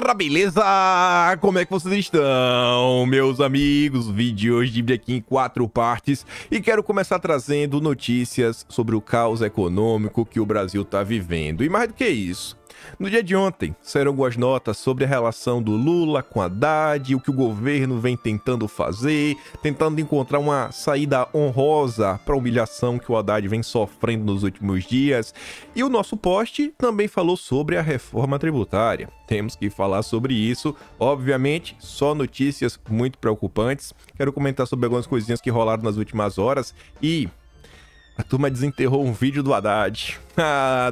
Galera, beleza? Como é que vocês estão, meus amigos? Vídeo hoje dividido aqui em 4 partes e quero começar trazendo notícias sobre o caos econômico que o Brasil está vivendo. E mais do que isso, no dia de ontem saíram algumas notas sobre a relação do Lula com Haddad, o que o governo vem tentando fazer, tentando encontrar uma saída honrosa para a humilhação que o Haddad vem sofrendo nos últimos dias. E o nosso post também falou sobre a reforma tributária. Temos que falar sobre isso, obviamente, só notícias muito preocupantes. Quero comentar sobre algumas coisinhas que rolaram nas últimas horas e a turma desenterrou um vídeo do Haddad,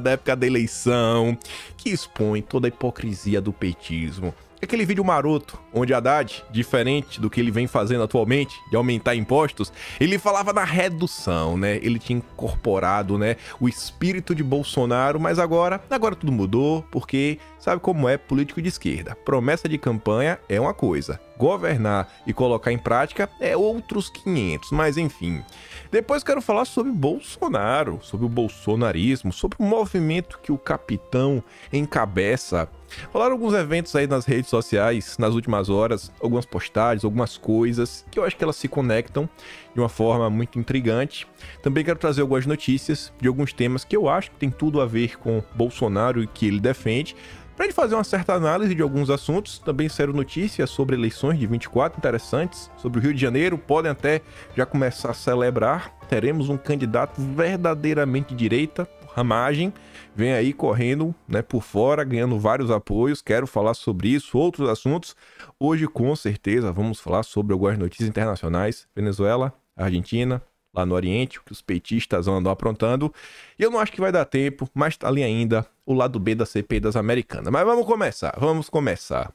da época da eleição, que expõe toda a hipocrisia do petismo. Aquele vídeo maroto, onde Haddad, diferente do que ele vem fazendo atualmente, de aumentar impostos, ele falava na redução, né? Ele tinha incorporado, né, o espírito de Bolsonaro, mas agora tudo mudou, porque sabe como é político de esquerda. Promessa de campanha é uma coisa, governar e colocar em prática é outros 500, mas enfim. Depois quero falar sobre Bolsonaro, sobre o bolsonarismo, sobre o movimento que o capitão encabeça. Rolaram alguns eventos aí nas redes sociais nas últimas horas, algumas postagens, algumas coisas que eu acho que elas se conectam de uma forma muito intrigante. Também quero trazer algumas notícias de alguns temas que eu acho que tem tudo a ver com Bolsonaro e que ele defende, para a gente fazer uma certa análise de alguns assuntos. Também saíram notícias sobre eleições de 24 interessantes, sobre o Rio de Janeiro, podem até já começar a celebrar. Teremos um candidato verdadeiramente de direita, Ramagem, vem aí correndo, né, por fora, ganhando vários apoios. Quero falar sobre isso, outros assuntos. Hoje, com certeza, vamos falar sobre algumas notícias internacionais. Venezuela, Argentina, lá no Oriente, o que os petistas andam aprontando. E eu não acho que vai dar tempo, mas tá ali ainda o lado B da CPI das Americanas. Mas vamos começar.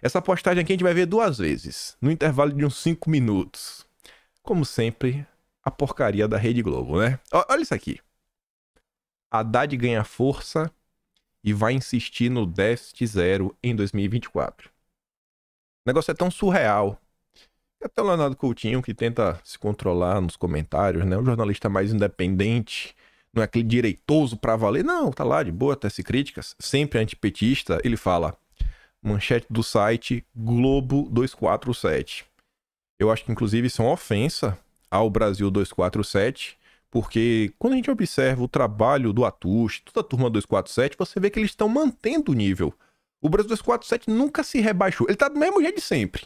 Essa postagem aqui a gente vai ver 2 vezes, no intervalo de uns 5 minutos. Como sempre, a porcaria da Rede Globo, né? Olha isso aqui. Haddad ganha força e vai insistir no déficit zero em 2024. O negócio é tão surreal. Até o Leonardo Coutinho, que tenta se controlar nos comentários, né? O jornalista mais independente, não é aquele direitoso pra valer. Não, tá lá de boa, tece críticas, sempre antipetista. Ele fala, manchete do site Globo 247. Eu acho que inclusive isso é uma ofensa ao Brasil 247, porque quando a gente observa o trabalho do Atush, toda a turma 247, você vê que eles estão mantendo o nível. O Brasil 247 nunca se rebaixou, ele tá do mesmo jeito de sempre.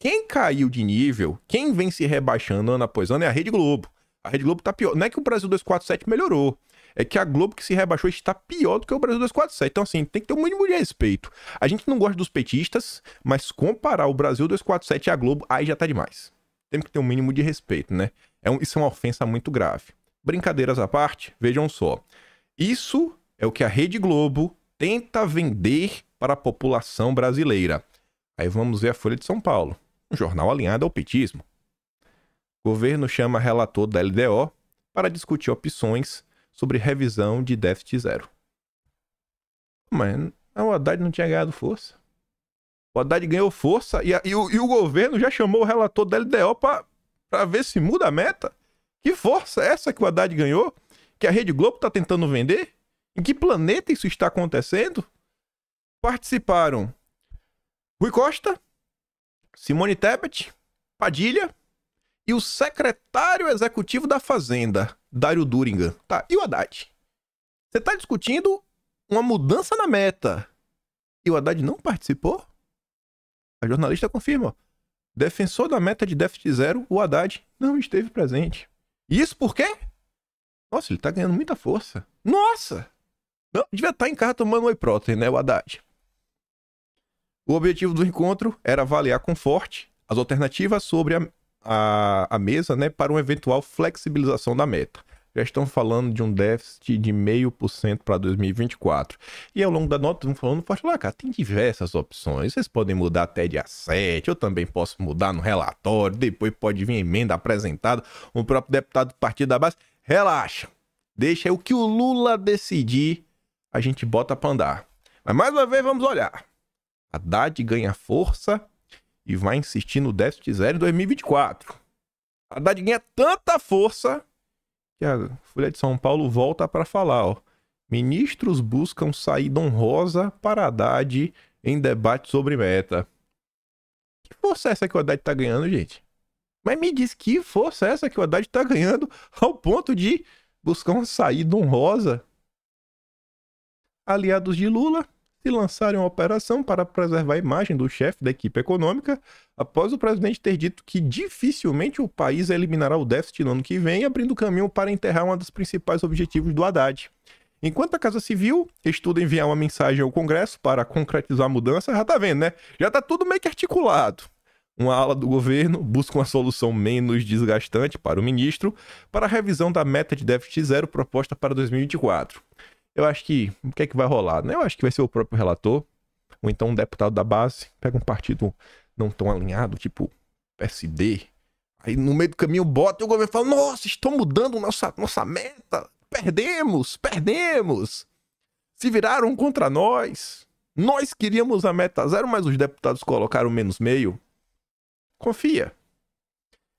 Quem caiu de nível, quem vem se rebaixando ano após ano é a Rede Globo. A Rede Globo tá pior. Não é que o Brasil 247 melhorou, é que a Globo que se rebaixou está pior do que o Brasil 247. Então assim, tem que ter um mínimo de respeito. A gente não gosta dos petistas, mas comparar o Brasil 247 e a Globo, aí já tá demais. Temos que ter um mínimo de respeito, né? Isso é uma ofensa muito grave. Brincadeiras à parte, vejam só. Isso é o que a Rede Globo tenta vender para a população brasileira. Aí vamos ver a Folha de São Paulo, um jornal alinhado ao petismo. O governo chama relator da LDO para discutir opções sobre revisão de déficit zero. Mas o Haddad não tinha ganhado força. O Haddad ganhou força e o governo já chamou o relator da LDO para ver se muda a meta. Que força é essa que o Haddad ganhou? Que a Rede Globo está tentando vender? Em que planeta isso está acontecendo? Participaram Rui Costa, Simone Tebet, Padilha e o secretário executivo da Fazenda, Dário Durigan. Tá, e o Haddad? Você está discutindo uma mudança na meta e o Haddad não participou? A jornalista confirma. Defensor da meta de déficit zero, o Haddad não esteve presente. Isso por quê? Nossa, ele tá ganhando muita força. Nossa! Não, devia estar em casa tomando whey protein, né, o Haddad? O objetivo do encontro era avaliar com forte as alternativas sobre a mesa, né, para uma eventual flexibilização da meta. Já estão falando de um déficit de 0,5% para 2024. E ao longo da nota, estão falando forte lá, cara, tem diversas opções. Vocês podem mudar até dia 7, eu também posso mudar no relatório, depois pode vir emenda apresentada, o próprio deputado do Partido da Base. Relaxa, deixa o que o Lula decidir, a gente bota para andar. Mas mais uma vez, vamos olhar. Haddad ganha força e vai insistir no déficit zero em 2024. Haddad ganha tanta força que a Folha de São Paulo volta para falar, ó. Ministros buscam saída honrosa para Haddad em debate sobre meta. Que força é essa que o Haddad tá ganhando, gente? Mas me diz que força é essa que o Haddad tá ganhando ao ponto de buscar uma saída honrosa? Aliados de Lula se lançaram em uma operação para preservar a imagem do chefe da equipe econômica após o presidente ter dito que dificilmente o país eliminará o déficit no ano que vem, abrindo caminho para enterrar um dos principais objetivos do Haddad. Enquanto a Casa Civil estuda enviar uma mensagem ao Congresso para concretizar a mudança, já tá vendo, né? Já tá tudo meio que articulado. Uma ala do governo busca uma solução menos desgastante para o ministro para a revisão da meta de déficit zero proposta para 2024. Eu acho que o que é que vai rolar, né? Eu acho que vai ser o próprio relator, ou então um deputado da base, pega um partido não tão alinhado, tipo PSD, aí no meio do caminho bota e o governo fala: nossa, estão mudando nossa meta, perdemos. Se viraram contra nós queríamos a meta zero, mas os deputados colocaram menos meio. Confia.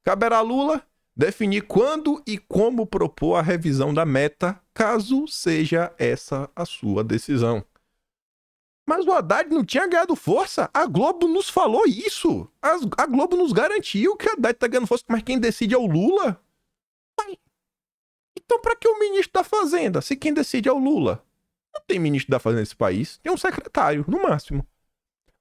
Caberá a Lula definir quando e como propor a revisão da meta, caso seja essa a sua decisão. Mas o Haddad não tinha ganhado força. A Globo nos falou isso. A Globo nos garantiu que o Haddad tá ganhando força, mas quem decide é o Lula. Então pra que o ministro da Fazenda, se quem decide é o Lula? Não tem ministro da Fazenda nesse país, tem um secretário, no máximo.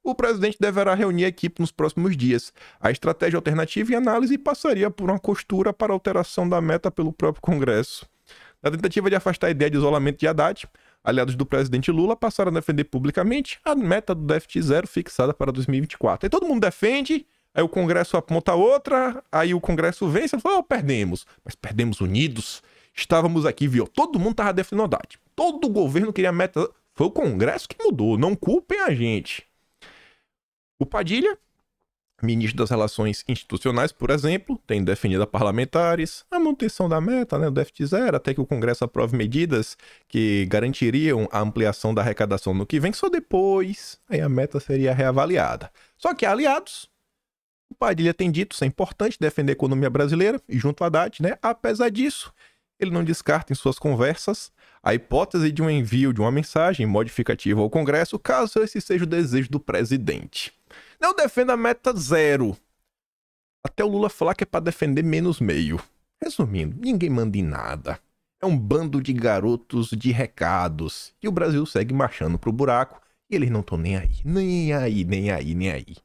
O presidente deverá reunir a equipe nos próximos dias. A estratégia alternativa e análise passaria por uma costura para alteração da meta pelo próprio Congresso. Na tentativa de afastar a ideia de isolamento de Haddad, aliados do presidente Lula passaram a defender publicamente a meta do déficit zero fixada para 2024. Aí todo mundo defende, aí o Congresso aponta outra, aí o Congresso vence e fala: perdemos. Mas perdemos unidos. Estávamos aqui, viu? Todo mundo estava defendendo Haddad. Todo o governo queria a meta. Foi o Congresso que mudou. Não culpem a gente. O Padilha, ministro das Relações Institucionais, por exemplo, tem definido a parlamentares a manutenção da meta, né, do déficit zero, até que o Congresso aprove medidas que garantiriam a ampliação da arrecadação no que vem, só depois aí a meta seria reavaliada. Só que, aliados, o Padilha tem dito ser importante defender a economia brasileira, e junto a Haddad, né, apesar disso, ele não descarta em suas conversas a hipótese de um envio de uma mensagem modificativa ao Congresso, caso esse seja o desejo do presidente. Não defenda a meta zero. Até o Lula falar que é para defender menos meio. Resumindo, ninguém manda em nada. É um bando de garotos de recados. E o Brasil segue marchando pro buraco e eles não estão nem aí. Nem aí.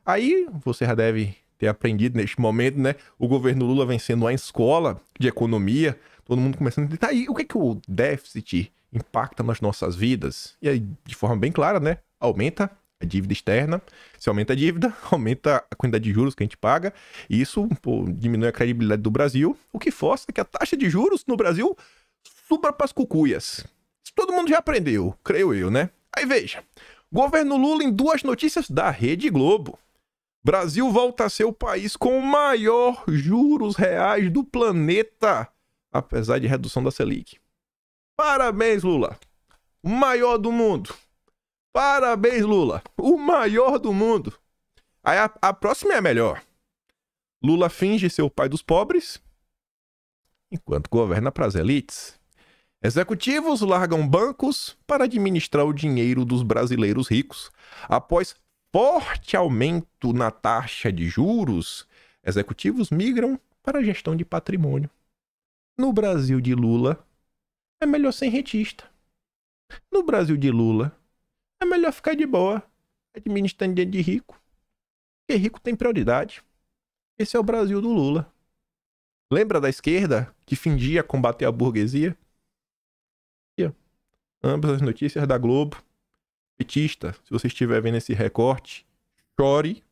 Aí você já deve ter aprendido neste momento, né? O governo Lula vem sendo uma escola de economia. Todo mundo começando a dizer: tá aí, o que é que o déficit impacta nas nossas vidas? E aí, de forma bem clara, né? Aumenta a dívida externa. Se aumenta a dívida, aumenta a quantidade de juros que a gente paga. E isso, pô, diminui a credibilidade do Brasil, o que força que a taxa de juros no Brasil suba para as cucuias. Isso todo mundo já aprendeu, creio eu, né? Aí veja, governo Lula em duas notícias da Rede Globo. Brasil volta a ser o país com o maior juros reais do planeta, apesar de redução da Selic. Parabéns, Lula. O maior do mundo. Parabéns, Lula. O maior do mundo. Aí a próxima é a melhor. Lula finge ser o pai dos pobres, enquanto governa para as elites. Executivos largam bancos para administrar o dinheiro dos brasileiros ricos. Após forte aumento na taxa de juros, executivos migram para a gestão de patrimônio. No Brasil de Lula, é melhor ser rentista. No Brasil de Lula, é melhor ficar de boa, administrando dinheiro de rico. Porque rico tem prioridade. Esse é o Brasil do Lula. Lembra da esquerda que fingia combater a burguesia? Aqui, ó. Ambas as notícias da Globo. Petista, se você estiver vendo esse recorte, chore.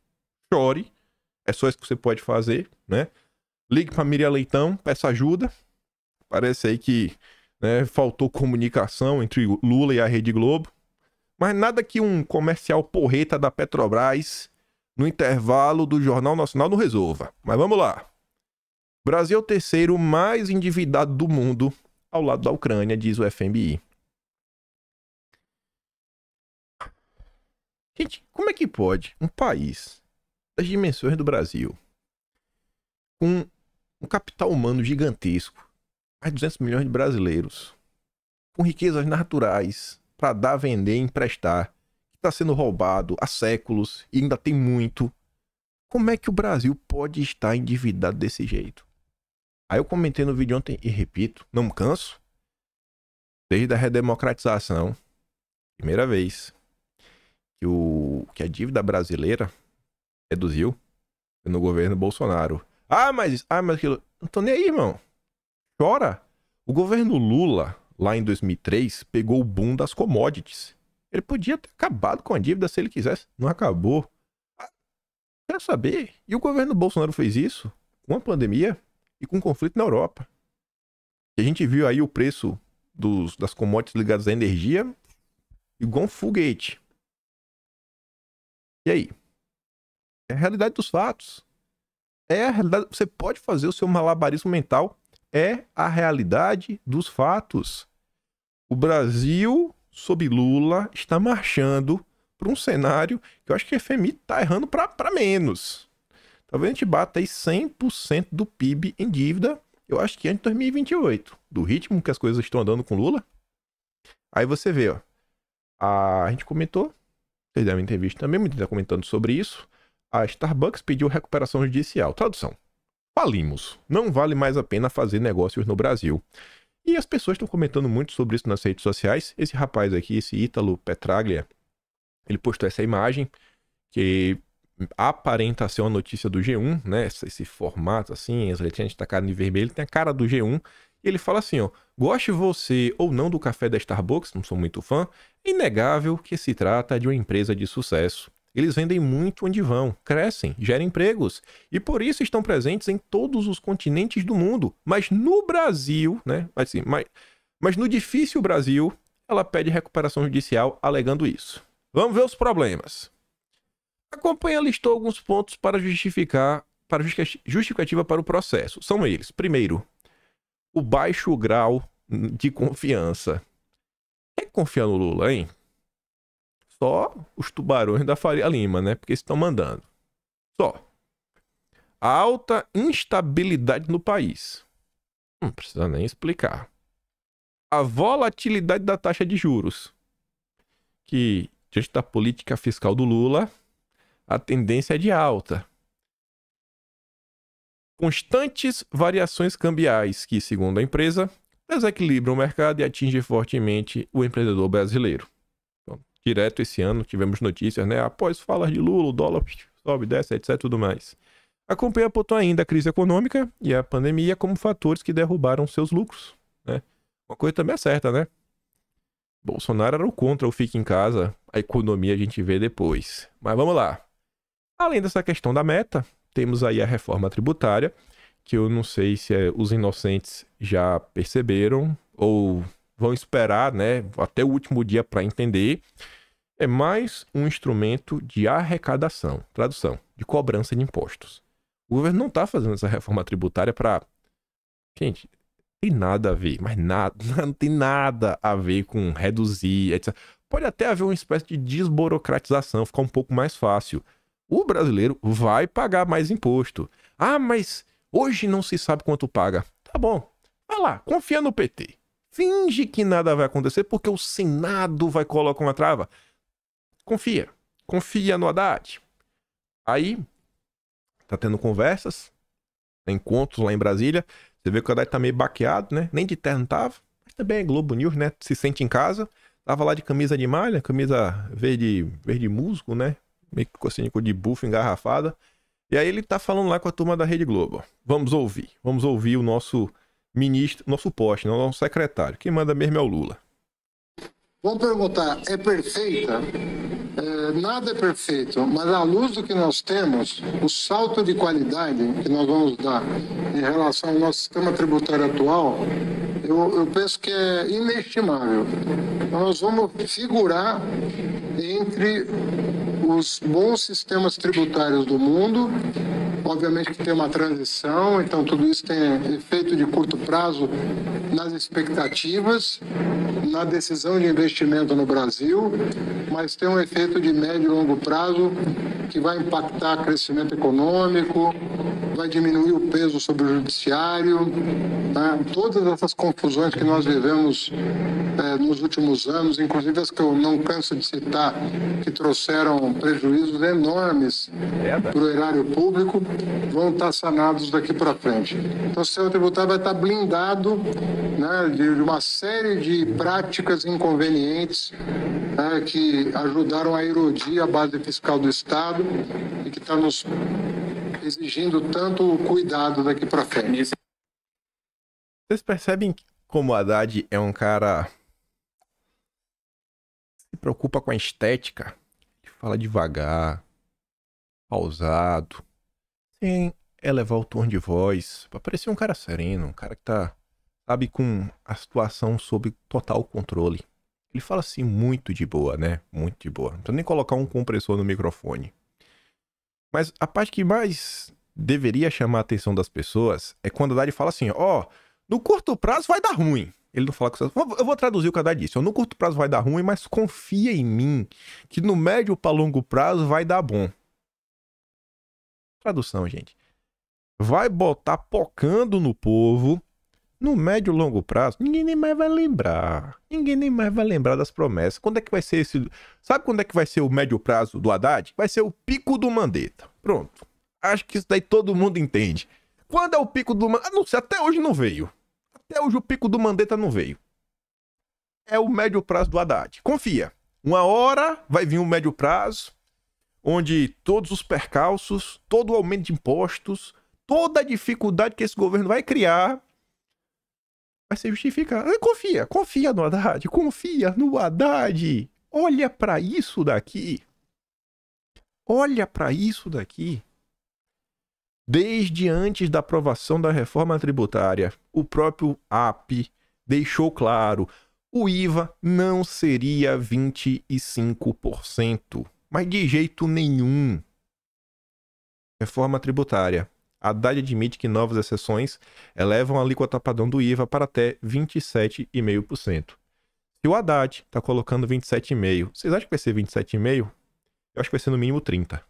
É só isso que você pode fazer, né? Ligue para Miriam Leitão, peça ajuda. Parece aí que, né, faltou comunicação entre Lula e a Rede Globo. Mas nada que um comercial porreta da Petrobras no intervalo do Jornal Nacional não resolva. Mas vamos lá. Brasil é o terceiro mais endividado do mundo, ao lado da Ucrânia, diz o FMI. Gente, como é que pode um país das dimensões do Brasil, com um capital humano gigantesco, mais de 200 milhões de brasileiros, com riquezas naturais, para dar, vender e emprestar, está sendo roubado há séculos e ainda tem muito. Como é que o Brasil pode estar endividado desse jeito? Aí eu comentei no vídeo ontem e repito, não me canso. Desde a redemocratização, primeira vez que a dívida brasileira reduziu no governo Bolsonaro. Mas aquilo... Não tô nem aí, irmão. Chora. O governo Lula, lá em 2003, pegou o boom das commodities. Ele podia ter acabado com a dívida se ele quisesse. Não acabou. Quer saber? E o governo Bolsonaro fez isso com a pandemia e com o conflito na Europa. E a gente viu aí o preço das commodities ligadas à energia igual um foguete. E aí? É a realidade dos fatos. É a realidade. Você pode fazer o seu malabarismo mental. É a realidade dos fatos. O Brasil, sob Lula, está marchando para um cenário que eu acho que a FMI está errando para menos. Talvez a gente bata aí 100% do PIB em dívida, eu acho que antes de 2028. Do ritmo que as coisas estão andando com Lula. Aí você vê, ó. A gente comentou, vocês devem ter visto também, muita gente está comentando sobre isso. A Starbucks pediu recuperação judicial. Tradução. Falimos. Não vale mais a pena fazer negócios no Brasil. E as pessoas estão comentando muito sobre isso nas redes sociais. Esse rapaz aqui, esse Ítalo Petraglia, ele postou essa imagem que aparenta ser uma notícia do G1, né? Esse formato assim, as letrinhas destacadas em vermelho, tem a cara do G1. E ele fala assim, ó, goste você ou não do café da Starbucks, não sou muito fã, é inegável que se trata de uma empresa de sucesso. Eles vendem muito onde vão, crescem, geram empregos e por isso estão presentes em todos os continentes do mundo. Mas no Brasil, né? Assim, mas no difícil Brasil, ela pede recuperação judicial alegando isso. Vamos ver os problemas. A companhia listou alguns pontos para justificativa para o processo. São eles. Primeiro, o baixo grau de confiança. Quem confia no Lula, hein? Só os tubarões da Faria Lima, né? Porque estão mandando. Só. A alta instabilidade no país. Não precisa nem explicar. A volatilidade da taxa de juros. Que, diante da política fiscal do Lula, a tendência é de alta. Constantes variações cambiais que, segundo a empresa, desequilibram o mercado e atingem fortemente o empreendedor brasileiro. Direto esse ano tivemos notícias, né? Após falas de Lula, o dólar sobe, desce, etc, tudo mais. A companhia apontou ainda a crise econômica e a pandemia como fatores que derrubaram seus lucros, né? Uma coisa também é certa, né? Bolsonaro era o contra o fique em casa, a economia a gente vê depois. Mas vamos lá. Além dessa questão da meta, temos aí a reforma tributária, que eu não sei se os inocentes já perceberam ou vão esperar, né, até o último dia para entender. É mais um instrumento de arrecadação, tradução, de cobrança de impostos. O governo não está fazendo essa reforma tributária para... Gente, tem nada a ver, mas nada, não tem nada a ver com reduzir, etc. Pode até haver uma espécie de desburocratização, ficar um pouco mais fácil. O brasileiro vai pagar mais imposto. Mas hoje não se sabe quanto paga. Tá bom, vai lá, confia no PT. Finge que nada vai acontecer porque o Senado vai colocar uma trava. Confia no Haddad. Aí, tá tendo conversas, encontros lá em Brasília. Você vê que o Haddad tá meio baqueado, né? Nem de terno tava, mas também é Globo News, né? Se sente em casa. Tava lá de camisa de malha, camisa verde musgo, né? Meio que ficou assim, de buff engarrafada. E aí ele tá falando lá com a turma da Rede Globo. Vamos ouvir o nosso ministro, nosso poste, não, nosso secretário. Quem manda mesmo é o Lula. Vamos perguntar, é perfeita? Nada é perfeito, mas à luz do que nós temos, o salto de qualidade que nós vamos dar em relação ao nosso sistema tributário atual, eu penso que é inestimável. Nós vamos figurar entre os bons sistemas tributários do mundo. Obviamente que tem uma transição, então tudo isso tem efeito de curto prazo nas expectativas, na decisão de investimento no Brasil, mas tem um efeito de médio e longo prazo que vai impactar crescimento econômico, vai diminuir o peso sobre o judiciário, né? Todas essas confusões que nós vivemos nos últimos anos, inclusive as que eu não canso de citar, que trouxeram prejuízos enormes para o erário público, vão estar sanados daqui para frente. Então, o sistema tributário vai estar blindado, né, de uma série de práticas inconvenientes, né, que ajudaram a erodir a base fiscal do Estado e que está nos exigindo tanto cuidado daqui para frente. Vocês percebem como o Haddad é um cara que se preocupa com a estética? Ele fala devagar, pausado, sem elevar o tom de voz, pra parecer um cara sereno, um cara que tá, sabe, com a situação sob total controle. Ele fala assim muito de boa, né? Muito de boa. Não precisa nem colocar um compressor no microfone. Mas a parte que mais deveria chamar a atenção das pessoas é quando o Haddad fala assim, ó, no curto prazo vai dar ruim. Ele não fala com isso. Eu vou traduzir o que o Haddad disse. No curto prazo vai dar ruim, mas confia em mim que no médio para longo prazo vai dar bom. Tradução, gente. Vai botar pocando no povo. No médio e longo prazo, ninguém nem mais vai lembrar. Ninguém nem mais vai lembrar das promessas. Quando é que vai ser esse... Sabe quando é que vai ser o médio prazo do Haddad? Vai ser o pico do Mandetta. Pronto. Acho que isso daí todo mundo entende. Quando é o pico do Mandetta? Não sei, até hoje não veio. Até hoje o pico do Mandetta não veio. É o médio prazo do Haddad. Confia. Uma hora vai vir um médio prazo, onde todos os percalços, todo o aumento de impostos, toda a dificuldade que esse governo vai criar vai ser justificado. Confia no Haddad. Confia no Haddad. Olha pra isso daqui. Olha pra isso daqui. Desde antes da aprovação da reforma tributária, o próprio AP deixou claro, o IVA não seria 25%, mas de jeito nenhum. Reforma tributária. Haddad admite que novas exceções elevam a alíquota padrão do IVA para até 27,5%. Se o Haddad está colocando 27,5%, vocês acham que vai ser 27,5%? Eu acho que vai ser no mínimo 30%.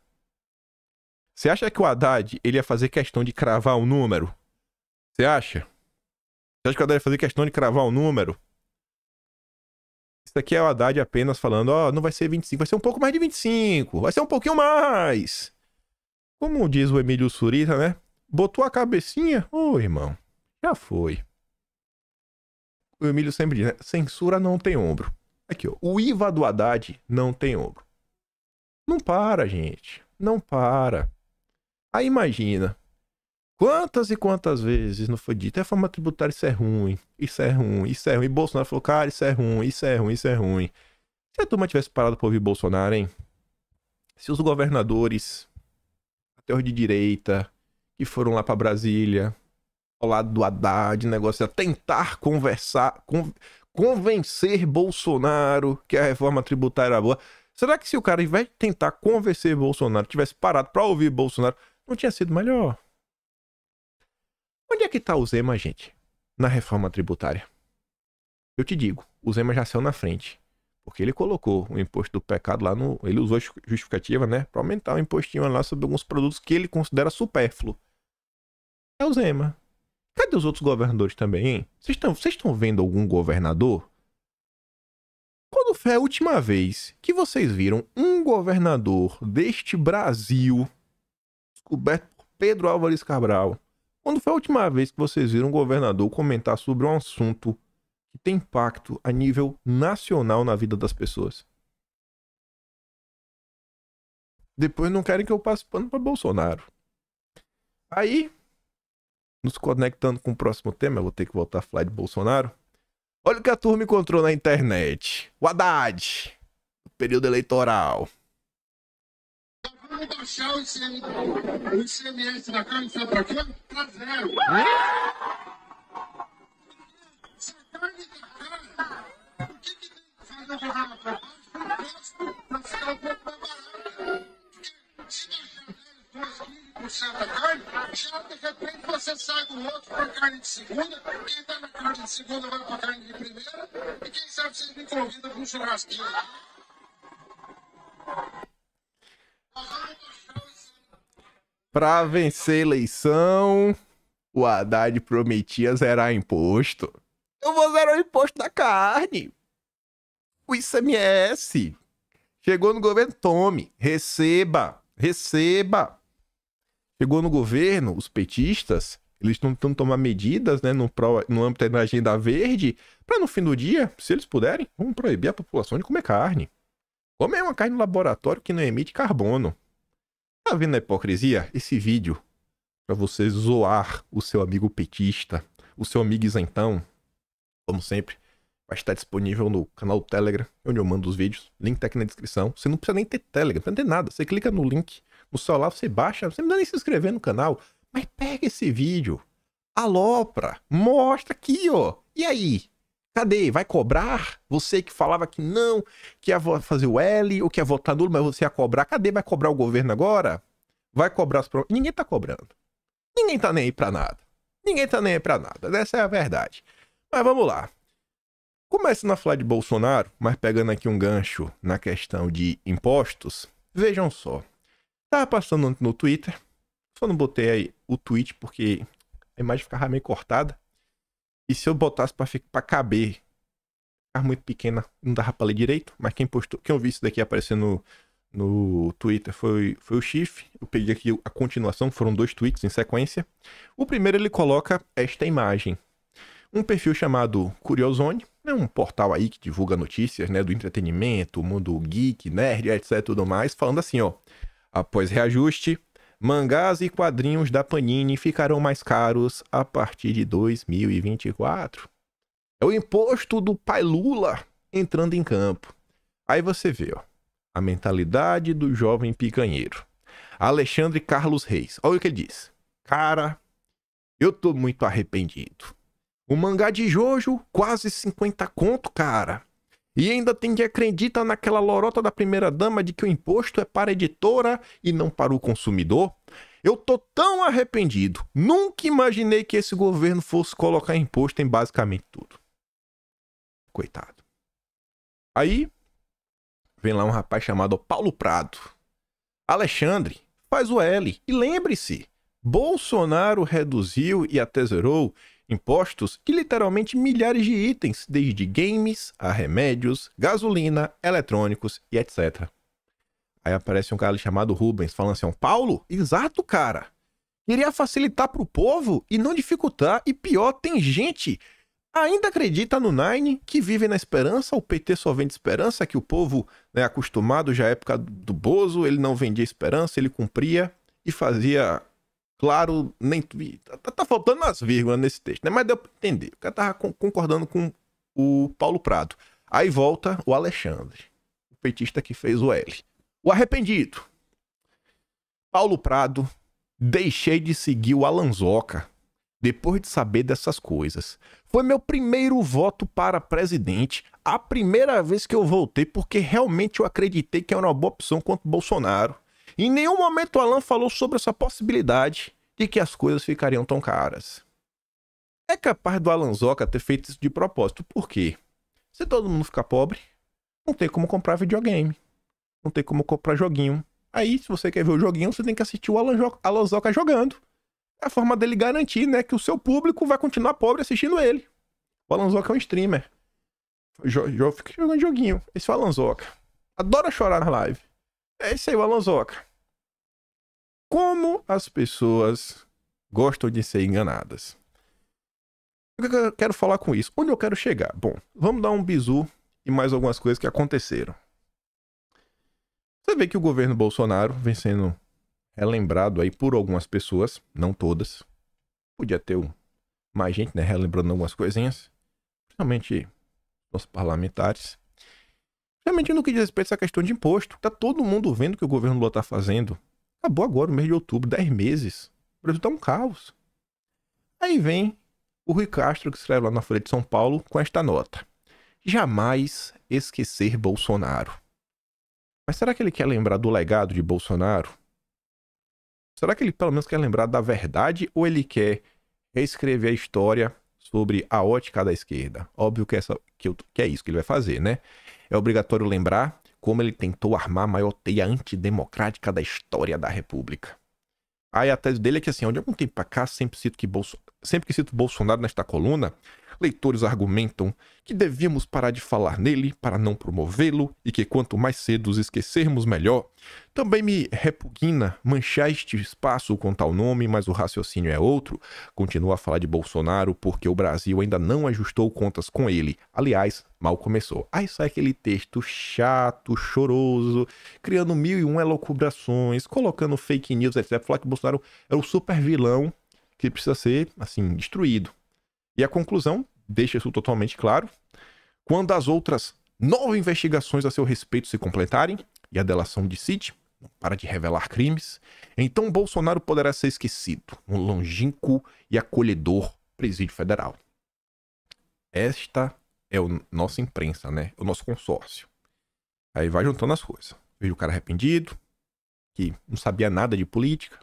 Você acha que o Haddad ele ia fazer questão de cravar um número? Você acha? Você acha que o Haddad ia fazer questão de cravar um número? Isso aqui é o Haddad apenas falando, ó, não vai ser 25%, vai ser um pouco mais de 25%, vai ser um pouquinho mais. Como diz o Emílio Surita, né? Botou a cabecinha? Ô, irmão, já foi. O Emílio sempre diz, né? Censura não tem ombro. Aqui, ó. O IVA do Haddad não tem ombro. Não para, gente. Não para. Aí imagina. Quantas e quantas vezes não foi dito? A reforma tributária, isso é ruim. Isso é ruim. Isso é ruim. E Bolsonaro falou, cara, isso é ruim. Isso é ruim. Isso é ruim. Se a turma tivesse parado pra ouvir Bolsonaro, hein? Se os governadores... até de direita, que foram lá para Brasília, ao lado do Haddad, negociar, tentar conversar, convencer Bolsonaro que a reforma tributária era boa. Será que se o cara, ao invés de tentar convencer Bolsonaro, tivesse parado para ouvir Bolsonaro, não tinha sido melhor? Onde é que tá o Zema, gente? Na reforma tributária. Eu te digo, o Zema já saiu na frente. Porque ele colocou o imposto do pecado lá no... Ele usou a justificativa, né? Pra aumentar o impostinho lá sobre alguns produtos que ele considera supérfluo. É o Zema. Cadê os outros governadores também, hein? Vocês estão vendo algum governador? Quando foi a última vez que vocês viram um governador deste Brasil, descoberto por Pedro Álvares Cabral, quando foi a última vez que vocês viram um governador comentar sobre um assunto que tem impacto a nível nacional na vida das pessoas? Depois não querem que eu passe pano para Bolsonaro. Aí, nos conectando com o próximo tema, eu vou ter que voltar a falar de Bolsonaro. Olha o que a turma encontrou na internet. O Haddad, no período eleitoral. Vamos baixar o ICMS da carne, sabe pra quê? Pra zero. Se a carne tá cara, por que tem que fazer o governo pra baixo? Pra ficar um pouco mais barato. Porque se baixar 15% da carne, já de repente você sai do outro pra carne de segunda, quem tá na carne de segunda vai pra carne de primeira, e quem sabe vocês me convidam pra um churrasquinho. Pra vencer eleição, O Haddad prometia zerar imposto. Eu vou zerar o imposto da carne. O ICMS. Chegou no governo, tome, receba. Chegou no governo, os petistas, eles estão tentando tomar medidas, né, no âmbito da agenda verde, para no fim do dia, se eles puderem, vamos proibir a população de comer carne. Comer uma carne no laboratório que não emite carbono. Tá vendo a hipocrisia? Esse vídeo, para você zoar o seu amigo petista, o seu amigo isentão, como sempre, vai estar disponível no canal do Telegram, onde eu mando os vídeos. Link tá aqui na descrição. Você não precisa nem ter Telegram, não precisa ter nada. Você clica no link no celular, você baixa, você não precisa nem se inscrever no canal, mas pega esse vídeo, alopra, mostra aqui, ó. E aí? Cadê? Vai cobrar? Você que falava que não, que ia fazer o L, ou que ia votar nulo, mas você ia cobrar. Cadê? Vai cobrar o governo agora? Vai cobrar as... Ninguém tá cobrando. Ninguém tá nem aí pra nada. Essa é a verdade. Mas vamos lá. Começando a falar de Bolsonaro, mas pegando aqui um gancho na questão de impostos, vejam só. Tava passando no Twitter, só não botei aí o tweet porque a imagem ficava meio cortada. E se eu botasse pra caber, ficava muito pequena, não dava pra ler direito. Mas quem eu vi isso daqui aparecendo no Twitter foi o Chif. Eu peguei aqui a continuação, foram 2 tweets em sequência. O primeiro ele coloca esta imagem. Um perfil chamado Curiosone, é um portal aí que divulga notícias, né, do entretenimento, mundo geek, nerd, etc, tudo mais, falando assim, ó: após reajuste, mangás e quadrinhos da Panini ficarão mais caros a partir de 2024. É o imposto do pai Lula entrando em campo. Aí você vê, ó, a mentalidade do jovem picanheiro. Alexandre Carlos Reis. Olha o que ele diz. Cara, eu tô muito arrependido. O mangá de Jojo, quase 50 conto, cara. E ainda tem que acreditar naquela lorota da primeira dama de que o imposto é para a editora e não para o consumidor. Eu tô tão arrependido. Nunca imaginei que esse governo fosse colocar imposto em basicamente tudo. Coitado. Aí, vem lá um rapaz chamado Paulo Prado. Alexandre, faz o L. E lembre-se, Bolsonaro reduziu e até zerou impostos de literalmente milhares de itens, desde games a remédios, gasolina, eletrônicos e etc. Aí aparece um cara chamado Rubens falando assim: Paulo, exato, cara. Queria facilitar pro povo e não dificultar. E pior, tem gente ainda acredita no Nine, que vive na esperança. O PT só vende esperança, que o povo é acostumado já à época do Bozo, ele não vendia esperança, ele cumpria e fazia... Claro, nem tá faltando as vírgulas nesse texto, né? Mas deu pra entender. O cara tava concordando com o Paulo Prado. Aí volta o Alexandre, o petista que fez o L. O arrependido. Paulo Prado, deixei de seguir o Alanzoca depois de saber dessas coisas. Foi meu primeiro voto para presidente. A primeira vez que eu votei porque realmente eu acreditei que era uma boa opção contra o Bolsonaro. Em nenhum momento o Alan falou sobre essa possibilidade de que as coisas ficariam tão caras. É capaz do Alanzoca ter feito isso de propósito. Por quê? Se todo mundo ficar pobre, não tem como comprar videogame. Não tem como comprar joguinho. Aí, se você quer ver o joguinho, você tem que assistir o Alanzoca jogando. É a forma dele garantir, né, que o seu público vai continuar pobre assistindo ele. O Alanzoca é um streamer. Fica jogando joguinho. Esse é o Alanzoca. Adora chorar na live. É isso aí, o Alanzoca. Como as pessoas gostam de ser enganadas. O que eu quero falar com isso? Onde eu quero chegar? Bom, vamos dar um bizu e mais algumas coisas que aconteceram. Você vê que o governo Bolsonaro vem sendo relembrado aí por algumas pessoas, não todas. Podia ter mais gente, né, relembrando algumas coisinhas. Principalmente os parlamentares. Principalmente no que diz respeito a essa questão de imposto. Tá todo mundo vendo o que o governo Lula tá fazendo. Acabou agora, o mês de outubro, 10 meses. O Brasil tá um caos. Aí vem o Rui Castro, que escreve lá na Folha de São Paulo, com esta nota: jamais esquecer Bolsonaro. Mas será que ele quer lembrar do legado de Bolsonaro? Será que ele pelo menos quer lembrar da verdade ou ele quer reescrever a história sobre a ótica da esquerda? Óbvio que é isso que ele vai fazer, né? É obrigatório lembrar como ele tentou armar a maior teia antidemocrática da história da República. Aí a tese dele é que, assim, de algum tempo pra cá, sempre que cito Bolsonaro nesta coluna, leitores argumentam que devíamos parar de falar nele para não promovê-lo e que quanto mais cedo os esquecermos, melhor. Também me repugna manchar este espaço com tal nome, mas o raciocínio é outro. Continua a falar de Bolsonaro porque o Brasil ainda não ajustou contas com ele. Aliás, mal começou. Aí sai aquele texto chato, choroso, criando 1001 elucubrações, colocando fake news, etc. Falar que o Bolsonaro é o super vilão que precisa ser, assim, destruído. E a conclusão deixa isso totalmente claro. Quando as outras 9 investigações a seu respeito se completarem, e a delação de Cid não para de revelar crimes, então Bolsonaro poderá ser esquecido no longínquo e acolhedor presídio federal. Esta é a nossa imprensa, né? O nosso consórcio. Aí vai juntando as coisas. Vejo o cara arrependido, que não sabia nada de política,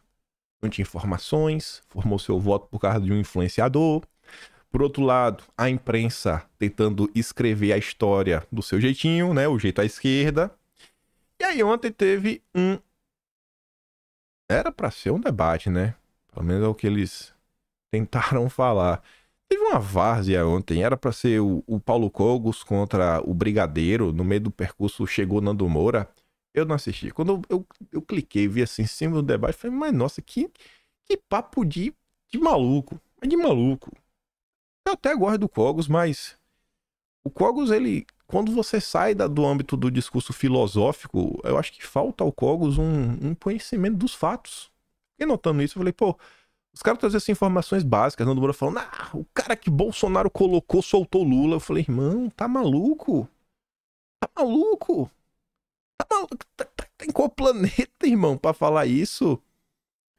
não tinha informações, formou seu voto por causa de um influenciador. Por outro lado, a imprensa tentando escrever a história do seu jeitinho, né? O jeito à esquerda. E aí ontem teve um... Era pra ser um debate, né? Pelo menos é o que eles tentaram falar. Teve uma várzea ontem, era pra ser o Paulo Cogos contra o Brigadeiro. No meio do percurso chegou Nando Moura. Eu não assisti. Quando eu cliquei, vi assim em cima do debate, falei, mas nossa, que papo de maluco. Mas de maluco. Eu até gosto do Cogos, mas o Cogos, ele, quando você sai do âmbito do discurso filosófico, eu acho que falta ao Cogos um conhecimento dos fatos. E notando isso, eu falei, pô, os caras trazem essas informações básicas, Nando Moura falando, o cara que Bolsonaro colocou soltou Lula. Eu falei, irmão, tá maluco? Tá maluco? Tá em qual planeta, irmão, pra falar isso?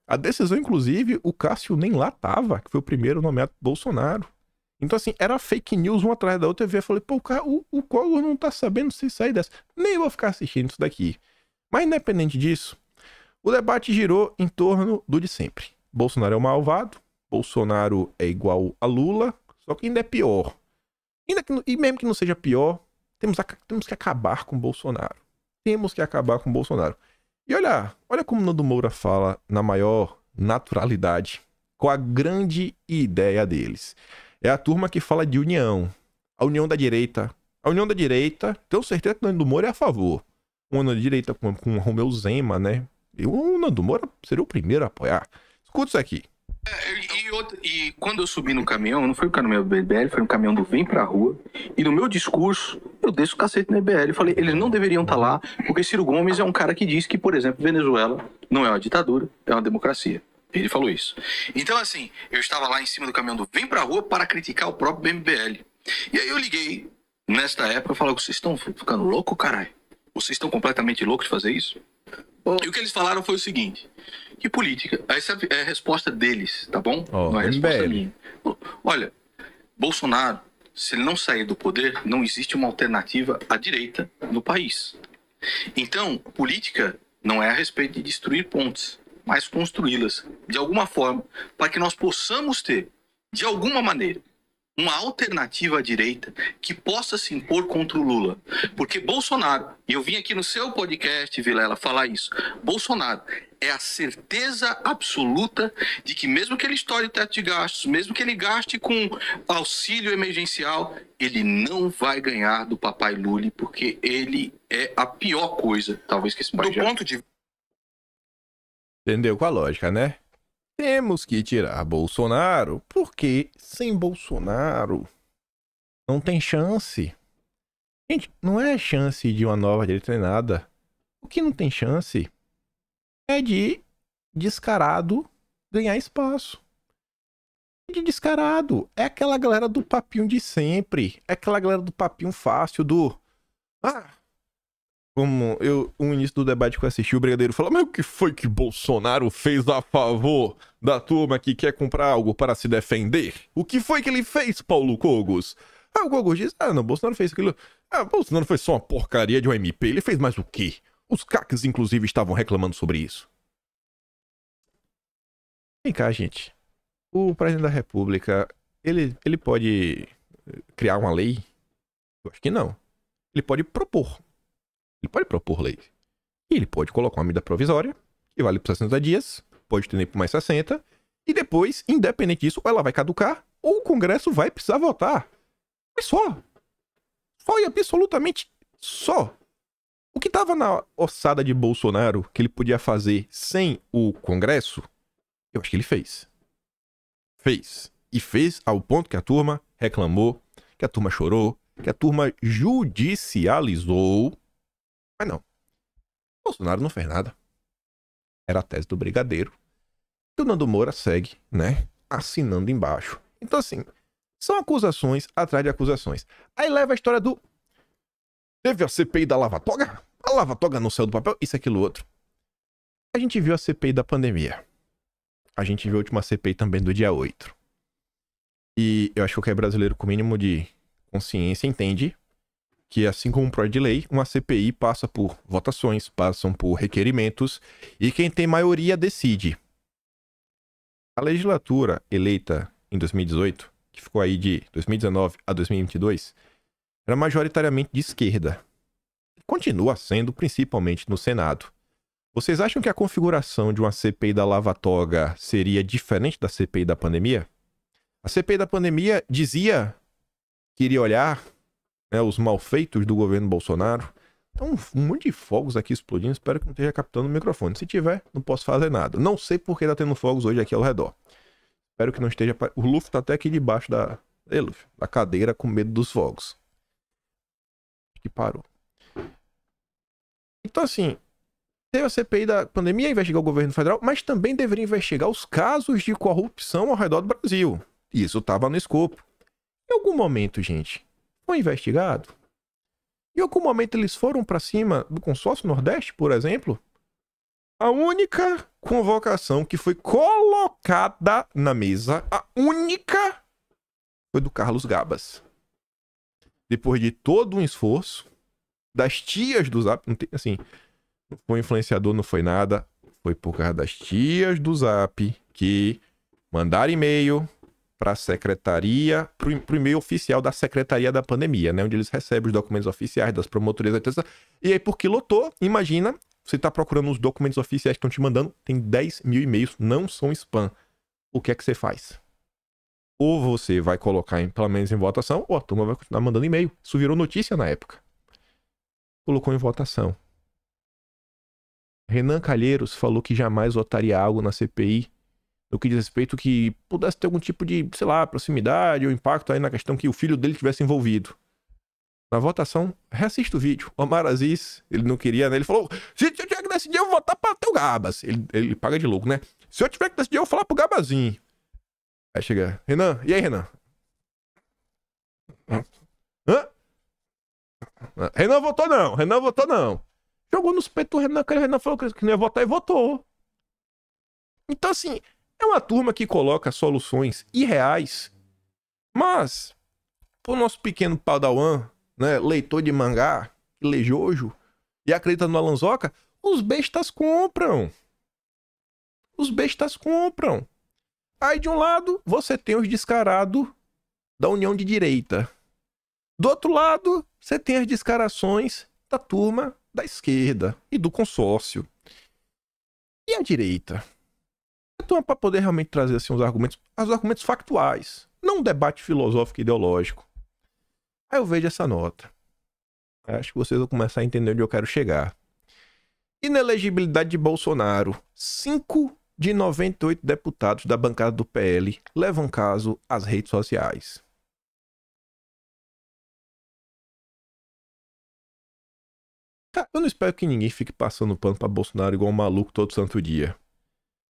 A decisão, inclusive, o Cássio nem lá tava, que foi o primeiro nomeado Bolsonaro. Então, assim, era fake news uma atrás da outra. Eu falei, pô, o Cogos não tá sabendo se sair dessa. Nem vou ficar assistindo isso daqui. Mas, independente disso, o debate girou em torno do de sempre. Bolsonaro é o malvado, Bolsonaro é igual a Lula, só que ainda é pior. E mesmo que não seja pior, temos que acabar com o Bolsonaro. Temos que acabar com o Bolsonaro. E olha como Nando Moura fala na maior naturalidade, com a grande ideia deles. É a turma que fala de união. A união da direita. A união da direita, tenho certeza que o Nando Moura é a favor. Uma união da direita com o Romeu Zema, né? E o Nando Moura seria o primeiro a apoiar. Escuta isso aqui. E quando eu subi no caminhão, não foi o caminhão do MBL, foi um caminhão do Vem Pra Rua. E no meu discurso, eu desço o cacete no MBL. Eu falei, eles não deveriam estar lá, porque Ciro Gomes é um cara que diz que, por exemplo, Venezuela não é uma ditadura, é uma democracia. Ele falou isso. Então, assim, eu estava lá em cima do caminhão do Vem Pra Rua para criticar o próprio MBL. E aí eu liguei, nesta época, e falei, vocês estão ficando loucos, caralho? Vocês estão completamente loucos de fazer isso? E o que eles falaram foi o seguinte, que política, essa é a resposta deles, tá bom? Não é a resposta minha. Olha, Bolsonaro, se ele não sair do poder, não existe uma alternativa à direita no país. Então, política não é a respeito de destruir pontes, mas construí-las de alguma forma, para que nós possamos ter, de alguma maneira, uma alternativa à direita que possa se impor contra o Lula. Porque Bolsonaro, e eu vim aqui no seu podcast, Vilela, falar isso, Bolsonaro é a certeza absoluta de que mesmo que ele estoure o teto de gastos, mesmo que ele gaste com auxílio emergencial, ele não vai ganhar do papai Lula, porque ele é a pior coisa, talvez, que esse país já... Entendeu com a lógica, né? Temos que tirar Bolsonaro, porque sem Bolsonaro não tem chance. Gente, não é chance de uma nova direita nem nada. O que não tem chance é de descarado ganhar espaço. De descarado. É aquela galera do papinho de sempre. É aquela galera do papinho fácil do... Como o início do debate que eu assisti, o Brigadeiro falou, mas o que foi que Bolsonaro fez a favor da turma que quer comprar algo para se defender? O que foi que ele fez, Paulo Cogos? O Cogos diz, não, Bolsonaro fez aquilo. Bolsonaro foi só uma porcaria de um MP, ele fez mais o quê? Os CACs, inclusive, estavam reclamando sobre isso. Vem cá, gente. O presidente da República, ele pode criar uma lei? Eu acho que não. Ele pode propor. Ele pode propor lei. E ele pode colocar uma medida provisória, que vale por 60 dias, pode ter nem por mais 60, e depois, independente disso, ou ela vai caducar, ou o Congresso vai precisar votar. É só. Só e absolutamente só. O que estava na ossada de Bolsonaro, que ele podia fazer sem o Congresso, eu acho que ele fez. Fez. E fez ao ponto que a turma reclamou, que a turma chorou, que a turma judicializou. Mas não. Bolsonaro não fez nada. Era a tese do Brigadeiro. E o Nando Moura segue, né? Assinando embaixo. Então, assim, são acusações atrás de acusações. Aí leva a história do... Teve a CPI da Lava Toga? A Lava Toga não saiu do papel? Isso, aquilo, outro. A gente viu a CPI da pandemia. A gente viu a última CPI também do dia 8. E eu acho que qualquer brasileiro com mínimo de consciência entende que, assim como um projeto de lei, uma CPI passa por votações, passam por requerimentos, e quem tem maioria decide. A legislatura eleita em 2018, que ficou aí de 2019 a 2022, era majoritariamente de esquerda. Continua sendo, principalmente no Senado. Vocês acham que a configuração de uma CPI da Lava Toga seria diferente da CPI da pandemia? A CPI da pandemia dizia que iria olhar, né, os malfeitos do governo Bolsonaro. Então, um monte de fogos aqui explodindo. Espero que não esteja captando o microfone. Se tiver, não posso fazer nada. Não sei por que está tendo fogos hoje aqui ao redor. Espero que não esteja... O Luffy tá até aqui debaixo da cadeira com medo dos fogos. Acho que parou. Então, assim, teve a CPI da pandemia, investigar o governo federal, mas também deveria investigar os casos de corrupção ao redor do Brasil. Isso estava no escopo. Em algum momento, gente, foi investigado? Em algum momento eles foram para cima do consórcio Nordeste, por exemplo? A única convocação que foi colocada na mesa, a única, foi do Carlos Gabas. Depois de todo um esforço, das tias do Zap, não tem, assim, não foi influenciador, não foi nada, foi por causa das tias do Zap que mandaram e-mail para a secretaria, pro e-mail oficial da Secretaria da Pandemia, né? Onde eles recebem os documentos oficiais das promotorias, etc. E aí, porque lotou, imagina, você tá procurando os documentos oficiais que estão te mandando, tem 10 mil e-mails, não são spam. O que é que você faz? Ou você vai colocar, pelo menos, em votação, ou a turma vai continuar mandando e-mail. Isso virou notícia na época. Colocou em votação. Renan Calheiros falou que jamais votaria algo na CPI no que diz respeito que pudesse ter algum tipo de, sei lá, proximidade ou impacto aí na questão que o filho dele tivesse envolvido. Na votação, reassista o vídeo. Omar Aziz, ele não queria, né? Ele falou, se eu tiver que decidir, eu vou votar para ter o Gabas. Ele paga de louco, né? Se eu tiver que decidir, eu vou falar pro Gabazinho. Aí chega, Renan, e aí, Renan? Hã? Renan votou não. Jogou nos peitos do Renan, que o Renan falou que não ia votar e votou. Então, assim, é uma turma que coloca soluções irreais, mas, pro nosso pequeno padawan, né, leitor de mangá, que lê Jojo, e acredita no Alanzoca, os bestas compram. Os bestas compram. Aí, de um lado, você tem os descarados da União de Direita. Do outro lado, você tem as descarações da turma da esquerda e do consórcio. E a direita? Então, para poder realmente trazer assim, os argumentos factuais, não um debate filosófico e ideológico. Aí eu vejo essa nota. Acho que vocês vão começar a entender onde eu quero chegar. Inelegibilidade de Bolsonaro. 5 de 98 deputados da bancada do PL levam caso às redes sociais. Eu não espero que ninguém fique passando pano pra Bolsonaro igual um maluco todo santo dia.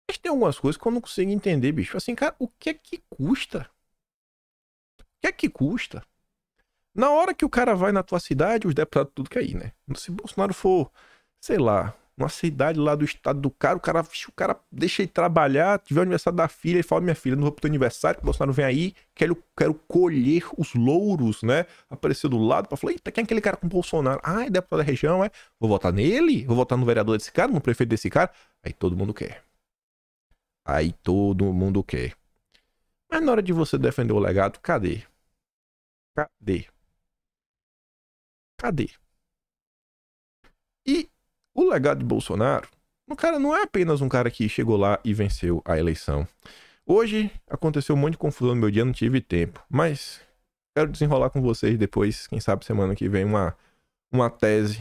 Mas tem algumas coisas que eu não consigo entender, bicho. Assim, cara, o que é que custa? O que é que custa? Na hora que o cara vai na tua cidade, os deputados tudo cair, né? Se Bolsonaro for, sei lá, uma cidade lá do estado do cara, o cara deixa ele trabalhar, tiver o aniversário da filha, ele fala, minha filha, não vou pro teu aniversário, que o Bolsonaro vem aí, quero colher os louros, né? Apareceu do lado, pra falar, eita, quem é aquele cara com Bolsonaro? Ah, é deputado da região, é? Vou votar nele? Vou votar no vereador desse cara, no prefeito desse cara? Aí todo mundo quer. Mas na hora de você defender o legado, cadê? E o legado de Bolsonaro O cara não é apenas um cara que chegou lá e venceu a eleição. Hoje aconteceu um monte de confusão no meu dia, não tive tempo. Mas quero desenrolar com vocês depois, quem sabe semana que vem, uma tese.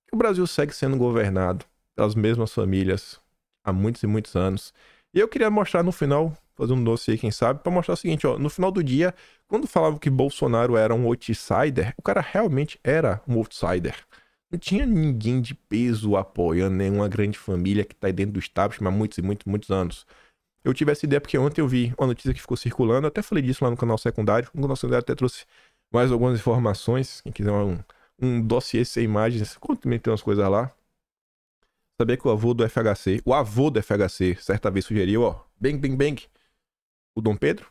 Que o Brasil segue sendo governado pelas mesmas famílias há muitos e muitos anos. E eu queria mostrar no final, fazer um dossiê, quem sabe, para mostrar o seguinte, ó. No final do dia, quando falavam que Bolsonaro era um outsider, o cara realmente era um outsider. Não tinha ninguém de peso apoiando nenhuma grande família que tá aí dentro do establishment há muitos e muitos, muitos anos. Eu tive essa ideia porque ontem eu vi uma notícia que ficou circulando, eu até falei disso lá no canal secundário. O canal secundário até trouxe mais algumas informações. Quem quiser um dossiê sem imagens, também tem umas coisas lá. Sabia que o avô do FHC, certa vez sugeriu, ó, bang, o Dom Pedro?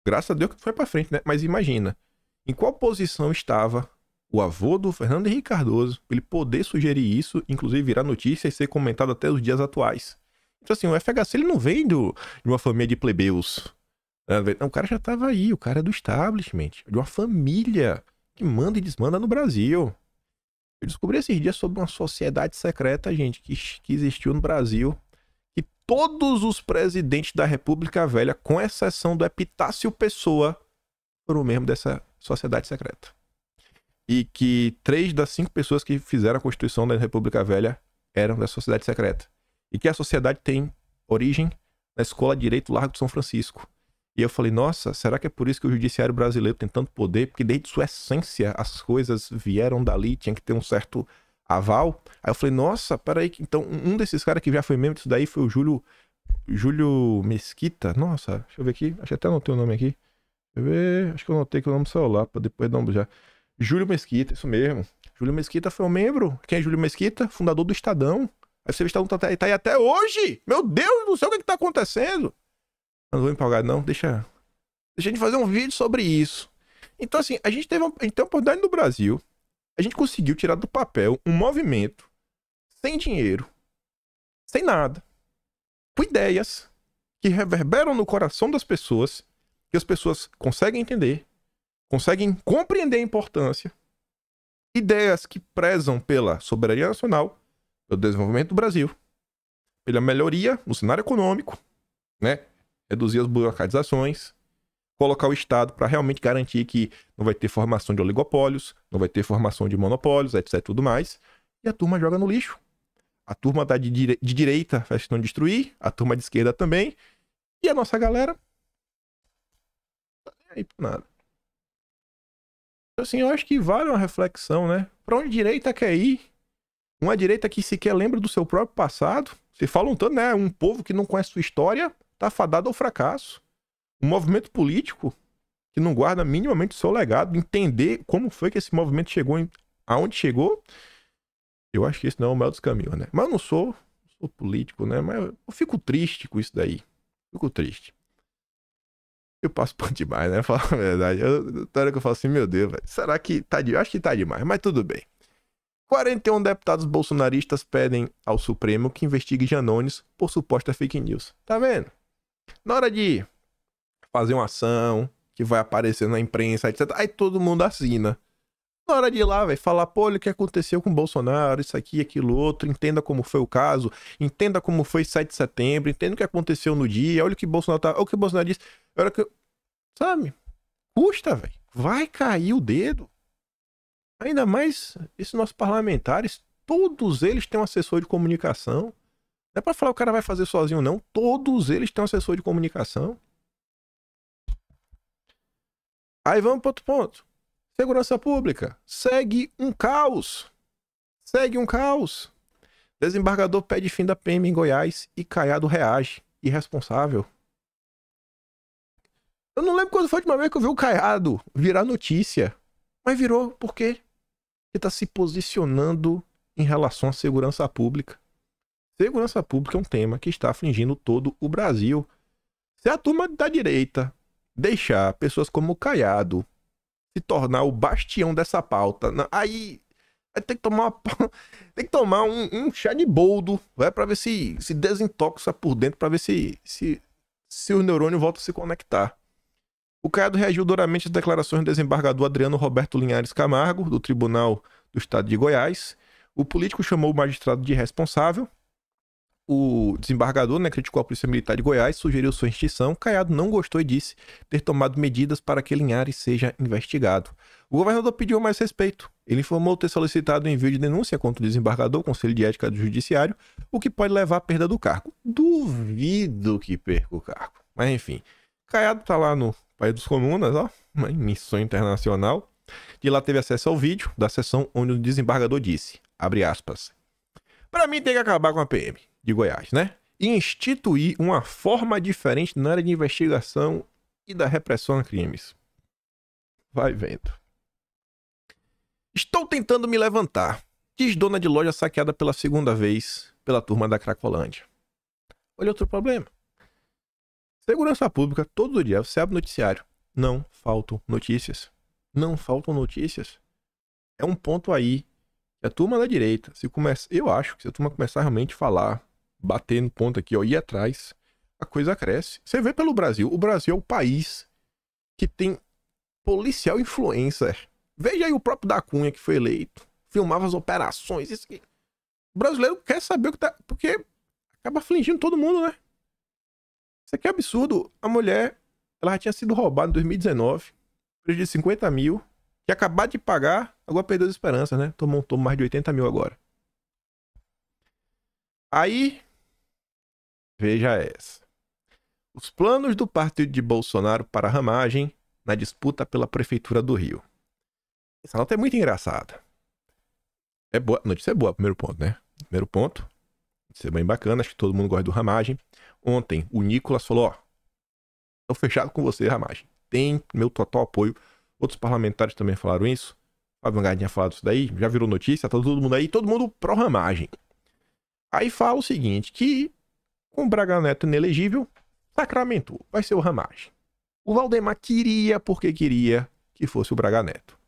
Graças a Deus que foi pra frente, né? Mas imagina, em qual posição estava o avô do Fernando Henrique Cardoso, pra ele poder sugerir isso, inclusive virar notícia e ser comentado até os dias atuais. Então assim, o FHC ele não vem de uma família de plebeus. Não, o cara já tava aí, o cara é do establishment, de uma família que manda e desmanda no Brasil. Eu descobri esses dias sobre uma sociedade secreta, gente, que existiu no Brasil, que todos os presidentes da República Velha, com exceção do Epitácio Pessoa, foram membros dessa sociedade secreta. E que 3 das 5 pessoas que fizeram a Constituição da República Velha eram da sociedade secreta. E que a sociedade tem origem na Escola de Direito Largo de São Francisco. E eu falei, nossa, será que é por isso que o judiciário brasileiro tem tanto poder? Porque desde sua essência as coisas vieram dali, tinha que ter um certo aval. Aí eu falei, nossa, peraí, então um desses caras que já foi membro disso daí foi o Júlio Mesquita. Nossa, deixa eu ver aqui, acho que até anotei o nome aqui. Deixa eu ver, acho que eu anotei que o nome do celular, pra depois dar um já. Júlio Mesquita, isso mesmo. Júlio Mesquita foi um membro. Quem é Júlio Mesquita? Fundador do Estadão. Aí você vê o Estadão tá aí até hoje. Meu Deus do céu, o que tá acontecendo? Não vou empolgar, não. Deixa a gente fazer um vídeo sobre isso. Então, assim, a gente tem uma oportunidade no Brasil. A gente conseguiu tirar do papel um movimento sem dinheiro, sem nada, com ideias que reverberam no coração das pessoas, que as pessoas conseguem entender, conseguem compreender a importância. Ideias que prezam pela soberania nacional, pelo desenvolvimento do Brasil, pela melhoria no cenário econômico, né? Reduzir as burocratizações, colocar o Estado para realmente garantir que não vai ter formação de oligopólios, não vai ter formação de monopólios, etc, tudo mais. E a turma joga no lixo. A turma da de direita faz questão de destruir, a turma de esquerda também, e a nossa galera tá nem aí pra nada. Então, assim, eu acho que vale uma reflexão, né? Pra onde a direita quer ir? Uma direita que sequer lembra do seu próprio passado. Se falam tanto, né? Um povo que não conhece sua história tá fadado ao fracasso. Um movimento político que não guarda minimamente o seu legado, entender como foi que esse movimento chegou aonde chegou, eu acho que esse não é o melhor dos caminhos, né? Mas eu não sou político, né? Mas eu fico triste com isso daí. Fico triste. Eu passo por demais, né? Fala a verdade. Toda hora que eu falo assim, meu Deus, velho, será que tá demais? Acho que tá demais, mas tudo bem. 41 deputados bolsonaristas pedem ao Supremo que investigue Janones por suposta fake news. Tá vendo? Na hora de fazer uma ação que vai aparecer na imprensa, etc. Aí todo mundo assina. Na hora de ir lá, velho, falar, pô, olha o que aconteceu com o Bolsonaro, isso aqui, aquilo outro, entenda como foi o caso, entenda como foi 7 de setembro, entenda o que aconteceu no dia, olha o que Bolsonaro tá, olha o que o Bolsonaro disse, olha o que... Sabe? Custa, velho. Vai cair o dedo. Ainda mais esses nossos parlamentares, todos eles têm um assessor de comunicação. Não é pra falar que o cara vai fazer sozinho, não. Todos eles têm um assessor de comunicação. Aí vamos para outro ponto. Segurança pública. Segue um caos. Segue um caos. Desembargador pede fim da PM em Goiás e Caiado reage. Irresponsável. Eu não lembro quando foi a última vez que eu vi o Caiado virar notícia. Mas virou por quê? Ele tá se posicionando em relação à segurança pública. Segurança pública é um tema que está afligindo todo o Brasil. Se a turma da direita deixar pessoas como o Caiado se tornar o bastião dessa pauta, aí vai ter que tomar um chá de boldo, vai, pra ver se desintoxa por dentro, pra ver se o neurônio volta a se conectar. O Caiado reagiu duramente às declarações do desembargador Adriano Roberto Linhares Camargo, do Tribunal do Estado de Goiás. O político chamou o magistrado de irresponsável o desembargador, né, criticou a Polícia Militar de Goiás, sugeriu sua extinção. Caiado não gostou e disse ter tomado medidas para que Linhares seja investigado. O governador pediu mais respeito. Ele informou ter solicitado o envio de denúncia contra o desembargador, Conselho de Ética do Judiciário, o que pode levar à perda do cargo. Duvido que perca o cargo. Mas enfim, Caiado tá lá no País dos Comunas, ó, em missão internacional. De lá teve acesso ao vídeo da sessão onde o desembargador disse, abre aspas, para mim tem que acabar com a PM de Goiás, né? E instituir uma forma diferente na área de investigação e da repressão a crimes. Vai vendo. Estou tentando me levantar, diz dona de loja saqueada pela segunda vez pela turma da Cracolândia. Olha outro problema. Segurança pública, todo dia, você abre o noticiário. Não faltam notícias. Não faltam notícias. É um ponto aí. A turma da direita, eu acho que se a turma começar realmente a falar, bater no ponto aqui, ó, ir atrás, a coisa cresce. Você vê pelo Brasil. O Brasil é o país que tem policial influencer. Veja aí o próprio da Cunha que foi eleito. Filmava as operações. Isso aqui. O brasileiro quer saber o que tá... Porque acaba afligindo todo mundo, né? Isso aqui é absurdo. A mulher, ela já tinha sido roubada em 2019. Prejuízo de 50 mil. Que acabar de pagar, agora perdeu as esperanças, né? Tomou mais de 80 mil agora. Aí, veja essa. Os planos do partido de Bolsonaro para a ramagem na disputa pela Prefeitura do Rio. Essa nota é muito engraçada. É boa, a notícia é boa, primeiro ponto, né? Primeiro ponto, notícia bem bacana, acho que todo mundo gosta do ramagem. Ontem, o Nicolas falou, ó, tô fechado com você, ramagem. Tem meu total apoio. Outros parlamentares também falaram isso. Fábio Gardinha tinha falado isso daí, já virou notícia, tá todo mundo aí, todo mundo pró-ramagem. Aí fala o seguinte, que com o Braga Neto inelegível, sacramentou, vai ser o ramagem. O Valdemar queria, porque queria que fosse o Braga Neto.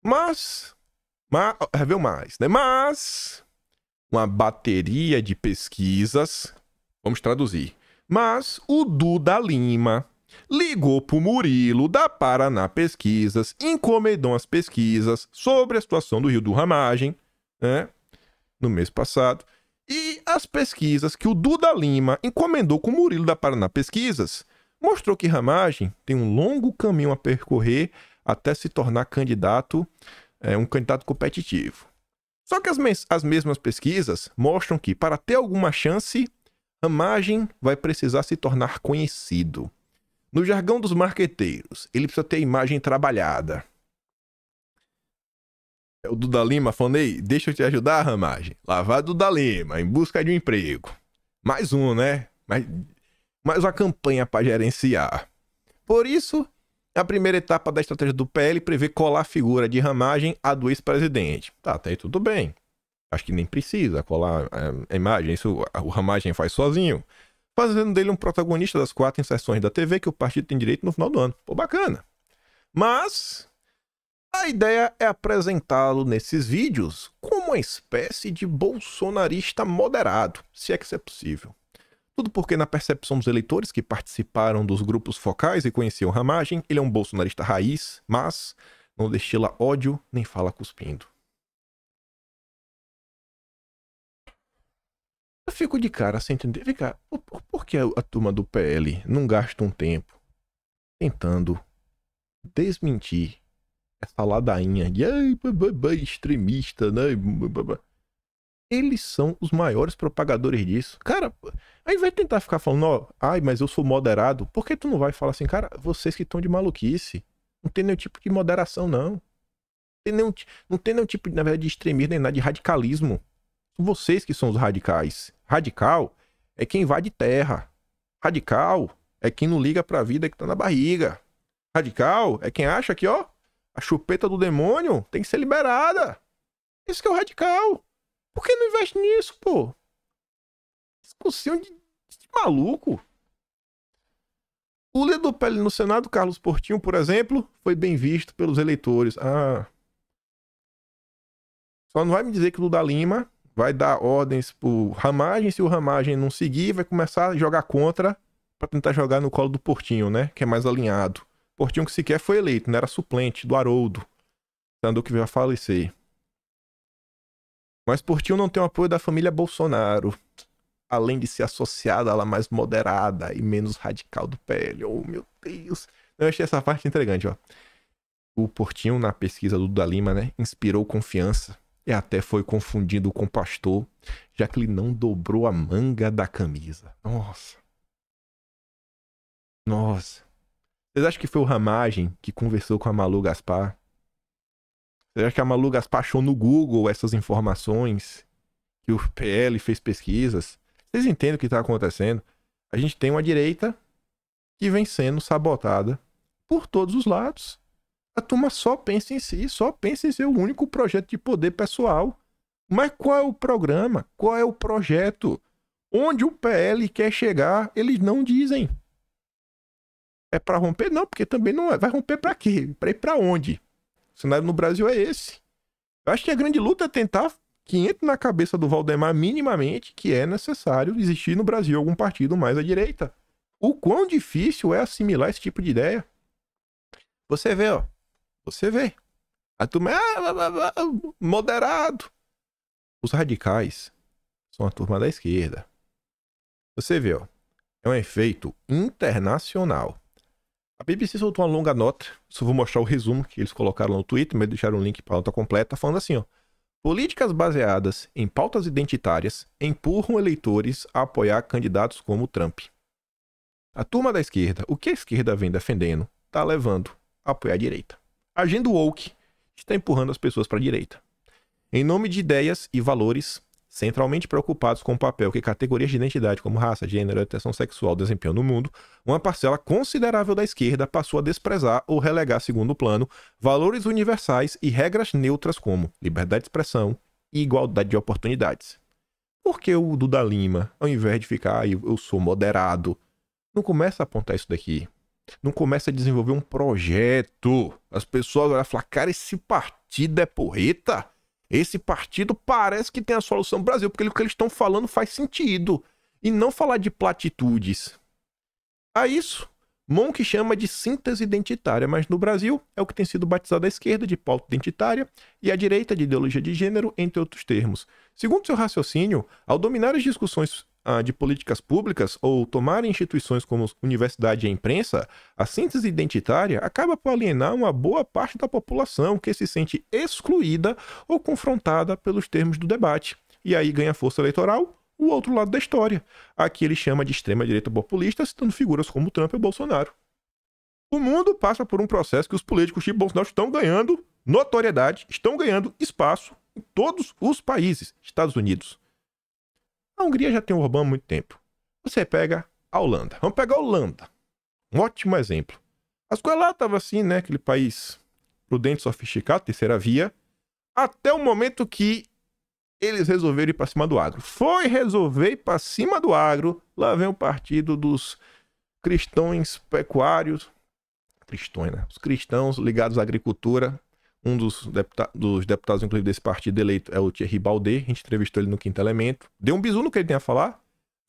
Mas viu mais, né? Mas uma bateria de pesquisas, vamos traduzir. Mas o Duda Lima ligou pro Murilo da Paraná Pesquisas, encomendou as pesquisas sobre a situação do Rio do Ramagem, né, no mês passado, e as pesquisas que o Duda Lima encomendou com o Murilo da Paraná Pesquisas mostrou que Ramagem tem um longo caminho a percorrer até se tornar candidato, um candidato competitivo. Só que as mesmas pesquisas mostram que, para ter alguma chance, Ramagem vai precisar se tornar conhecido. No jargão dos marqueteiros, ele precisa ter a imagem trabalhada. É o Duda Lima falando, ei, deixa eu te ajudar, Ramagem. Lá vai Duda Lima, em busca de um emprego. Mais um, né? Mais uma campanha para gerenciar. Por isso, a primeira etapa da estratégia do PL prevê colar a figura de Ramagem à do ex-presidente. Tá, até aí tudo bem. Acho que nem precisa colar a imagem, isso o Ramagem faz sozinho. Fazendo dele um protagonista das 4 inserções da TV que o partido tem direito no final do ano. Pô, bacana. Mas a ideia é apresentá-lo nesses vídeos como uma espécie de bolsonarista moderado, se é que isso é possível. Tudo porque, na percepção dos eleitores que participaram dos grupos focais e conheciam Ramagem, ele é um bolsonarista raiz, mas não destila ódio nem fala cuspindo. Eu fico de cara sem entender. Vem cá, por que a turma do PL não gasta um tempo tentando desmentir essa ladainha de extremista, né? Eles são os maiores propagadores disso. Cara, ao invés de tentar ficar falando, ó, ai, mas eu sou moderado, por que tu não vai falar assim, cara, vocês que estão de maluquice, não tem nenhum tipo de moderação, não. Não tem nenhum tipo, na verdade, de extremismo, nem nada de radicalismo. São vocês que são os radicais. Radical é quem invade terra. Radical é quem não liga pra vida que tá na barriga. Radical é quem acha que, ó, a chupeta do demônio tem que ser liberada. Isso que é o radical. Por que não investe nisso, pô? Discussão de maluco. O líder do PL no Senado, Carlos Portinho, por exemplo, foi bem visto pelos eleitores. Só não vai me dizer que o Duda Lima vai dar ordens pro Ramagem, se o Ramagem não seguir, vai começar a jogar contra pra tentar jogar no colo do Portinho, né? Que é mais alinhado. Portinho que sequer foi eleito, não era suplente do Haroldo. Sendo que veio a falecer. Mas Portinho não tem o apoio da família Bolsonaro. além de ser associada à ala mais moderada e menos radical do PL. Oh, meu Deus. Eu achei essa parte intrigante, ó. O Portinho, na pesquisa do Duda Lima, né, inspirou confiança e até foi confundido com pastor, já que ele não dobrou a manga da camisa. Nossa. Nossa. Vocês acham que foi o Ramagem que conversou com a Malu Gaspar? Vocês acham que a Malu Gaspar achou no Google essas informações? Que o PL fez pesquisas? Vocês entendem o que está acontecendo? A gente tem uma direita que vem sendo sabotada por todos os lados. A turma só pensa em si, só pensa em ser o único projeto de poder pessoal. Mas qual é o programa? Qual é o projeto? Onde o PL quer chegar, eles não dizem. É para romper? Não, porque também não é. Vai romper para quê? Para ir para onde? O cenário no Brasil é esse. Eu acho que a grande luta é tentar que entre na cabeça do Valdemar minimamente que é necessário existir no Brasil algum partido mais à direita. O quão difícil é assimilar esse tipo de ideia. Você vê, ó. Você vê. A turma é moderado. Os radicais são a turma da esquerda. Você vê, ó. É um efeito internacional. A BBC soltou uma longa nota. Só vou mostrar o resumo que eles colocaram no Twitter, mas deixaram o link para a nota completa, falando assim, ó. Políticas baseadas em pautas identitárias empurram eleitores a apoiar candidatos como Trump. A turma da esquerda, o que a esquerda vem defendendo, está levando a apoiar a direita. A agenda woke está empurrando as pessoas para a direita. Em nome de ideias e valores centralmente preocupados com o papel que categorias de identidade como raça, gênero e orientação sexual desempenham no mundo, uma parcela considerável da esquerda passou a desprezar ou relegar a segundo plano valores universais e regras neutras como liberdade de expressão e igualdade de oportunidades. Por que o Duda Lima, ao invés de ficar eu sou moderado, não começa a apontar isso daqui? Não começa a desenvolver um projeto? As pessoas olham e falam, cara, esse partido é porreta? Esse partido parece que tem a solução do Brasil, porque o que eles estão falando faz sentido. E não falar de platitudes. A isso, Monk chama de síntese identitária, mas no Brasil é o que tem sido batizado à esquerda de pauta identitária e à direita de ideologia de gênero, entre outros termos. Segundo seu raciocínio, ao dominar as discussões de políticas públicas ou tomar instituições como universidade e a imprensa, a síntese identitária acaba por alienar uma boa parte da população que se sente excluída ou confrontada pelos termos do debate. E aí ganha força eleitoral o outro lado da história. Aqui ele chama de extrema-direita populista, citando figuras como Trump e Bolsonaro. O mundo passa por um processo que os políticos tipo Bolsonaro estão ganhando notoriedade, estão ganhando espaço em todos os países. Estados Unidos. A Hungria já tem o Orbán há muito tempo. Você pega a Holanda. Vamos pegar a Holanda. Um ótimo exemplo. As coisas lá estavam assim, né? Aquele país prudente, sofisticado, terceira via. Até o momento que eles resolveram ir para cima do agro. Foi resolver ir para cima do agro. Lá vem o partido dos cristãos pecuários. Cristões, né? Os cristãos ligados à agricultura. Um dos deputados, inclusive, desse partido eleito é o Thierry Baudet. A gente entrevistou ele no Quinto Elemento. Deu um bisu no que ele tem a falar.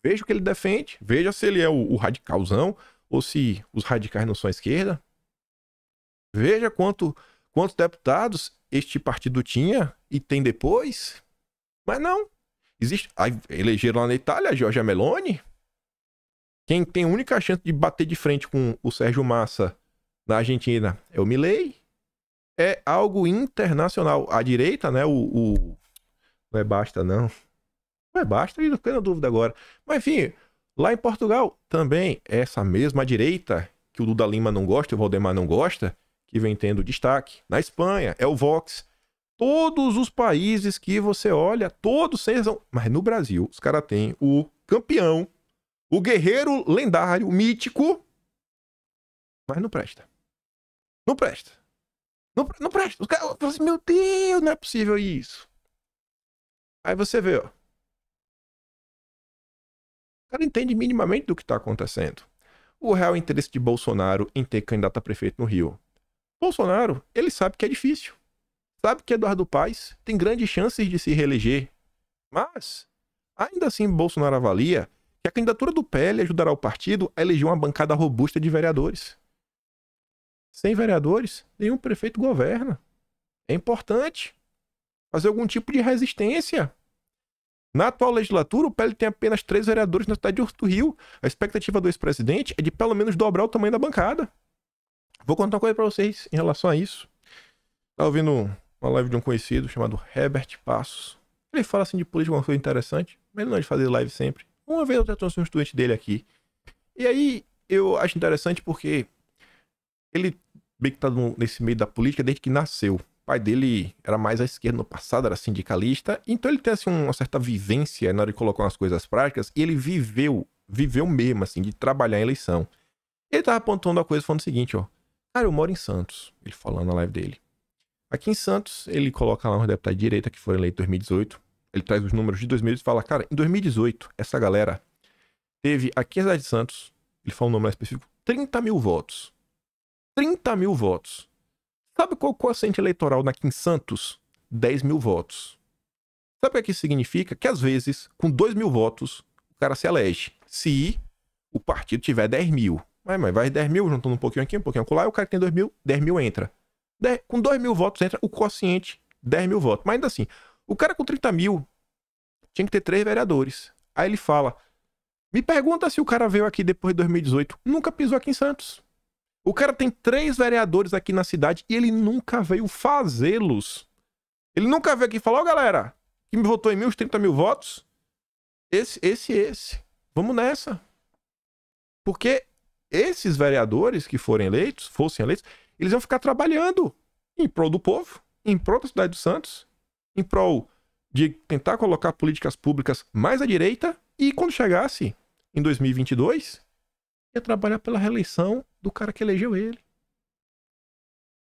Veja o que ele defende. Veja se ele é o radicalzão ou se os radicais não são a esquerda. Veja quantos deputados este partido tinha e tem depois. Mas não. Existe. Aí elegeram lá na Itália a Giorgia Meloni. Quem tem a única chance de bater de frente com o Sérgio Massa na Argentina é o Milei. É algo internacional. A direita, né? Não é Basta, não. Não é Basta, eu fiquei na dúvida agora. Mas enfim, lá em Portugal também é essa mesma direita que o Duda Lima não gosta, o Valdemar não gosta, que vem tendo destaque. Na Espanha é o Vox. Todos os países que você olha, todos são. Mas no Brasil, os caras têm o campeão, o guerreiro lendário, mítico. Mas não presta. Não presta. Não presta. Os caras falam assim, meu Deus, não é possível isso. Aí você vê, ó. O cara entende minimamente do que está acontecendo. O real interesse de Bolsonaro em ter candidato a prefeito no Rio. Bolsonaro, ele sabe que é difícil. Sabe que Eduardo Paes tem grandes chances de se reeleger. Mas, ainda assim, Bolsonaro avalia que a candidatura do PL ajudará o partido a eleger uma bancada robusta de vereadores. Sem vereadores, nenhum prefeito governa. É importante fazer algum tipo de resistência. Na atual legislatura, o PL tem apenas 3 vereadores na cidade do Rio. A expectativa do ex-presidente é de pelo menos dobrar o tamanho da bancada. Vou contar uma coisa pra vocês em relação a isso. Tava ouvindo uma live de um conhecido chamado Herbert Passos. Ele fala assim de política, uma coisa interessante, mas ele não é de fazer live sempre. Uma vez eu já trouxe um estudante dele aqui. E aí eu acho interessante porque ele bem que tá nesse meio da política desde que nasceu. O pai dele era mais à esquerda no passado, era sindicalista. Então ele tem assim uma certa vivência na hora de colocar umas coisas práticas. E ele viveu mesmo assim, de trabalhar em eleição. Ele tava apontando a coisa falando o seguinte, ó. Cara, eu moro em Santos. Ele falando na live dele. Aqui em Santos, ele coloca lá um deputado de direita que foi eleito em 2018. Ele traz os números de 2018 e fala, cara, em 2018, essa galera teve aqui na cidade de Santos, ele fala um número mais específico, 30 mil votos. 30 mil votos. Sabe qual o quociente eleitoral aqui em Santos? 10 mil votos. Sabe o que isso significa? Que às vezes, com 2 mil votos, o cara se elege. Se o partido tiver 10 mil. Mas vai 10 mil, juntando um pouquinho aqui, um pouquinho lá, e o cara que tem 2 mil, 10 mil entra. Com 2 mil votos entra o quociente 10 mil votos. Mas ainda assim, o cara com 30 mil tinha que ter 3 vereadores. Aí ele fala, me pergunta se o cara veio aqui depois de 2018. Nunca pisou aqui em Santos. O cara tem 3 vereadores aqui na cidade e ele nunca veio fazê-los. Ele nunca veio aqui e falou, ó galera, que me votou em mim os 30 mil votos. Esse. Vamos nessa. Porque esses vereadores que fossem eleitos, eles vão ficar trabalhando em prol do povo, em prol da cidade de Santos, em prol de tentar colocar políticas públicas mais à direita e quando chegasse em 2022, ia trabalhar pela reeleição do cara que elegeu ele.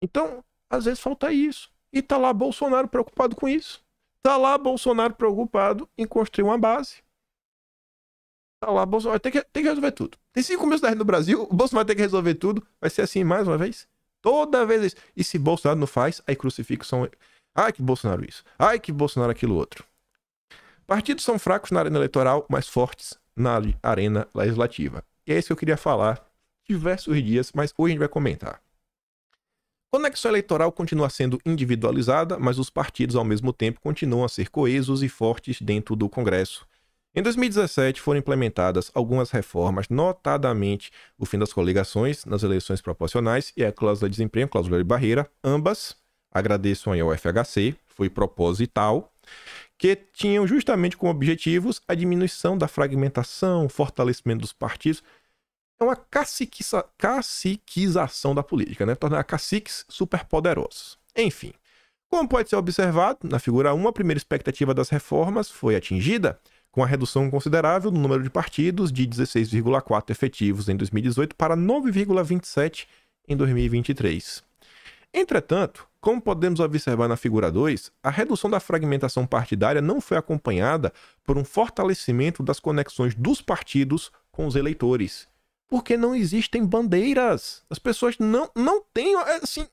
Então, às vezes falta isso. E tá lá Bolsonaro preocupado com isso. Tá lá Bolsonaro preocupado em construir uma base. Tá lá Bolsonaro tem que resolver tudo. Tem 5 mil cidades no Brasil, o Bolsonaro vai ter que resolver tudo. Vai ser assim mais uma vez. Toda vez isso. E se Bolsonaro não faz, aí crucifixam. Ai, que Bolsonaro isso. Ai, que Bolsonaro aquilo outro. Partidos são fracos na arena eleitoral, mas fortes na arena legislativa. E é isso que eu queria falar diversos dias, mas hoje a gente vai comentar. A conexão eleitoral continua sendo individualizada, mas os partidos ao mesmo tempo continuam a ser coesos e fortes dentro do Congresso. Em 2017 foram implementadas algumas reformas, notadamente o fim das coligações nas eleições proporcionais e a cláusula de desempenho, cláusula de barreira, ambas, agradeço ao FHC, foi proposital, que tinham justamente como objetivos a diminuição da fragmentação, o fortalecimento dos partidos. É uma caciquização da política, né? Tornar caciques superpoderosos. Enfim, como pode ser observado, na figura 1, a primeira expectativa das reformas foi atingida, com a redução considerável do número de partidos de 16,4 efetivos em 2018 para 9,27 em 2023. Entretanto, como podemos observar na figura 2, a redução da fragmentação partidária não foi acompanhada por um fortalecimento das conexões dos partidos com os eleitores. Porque não existem bandeiras. As pessoas não têm, assim,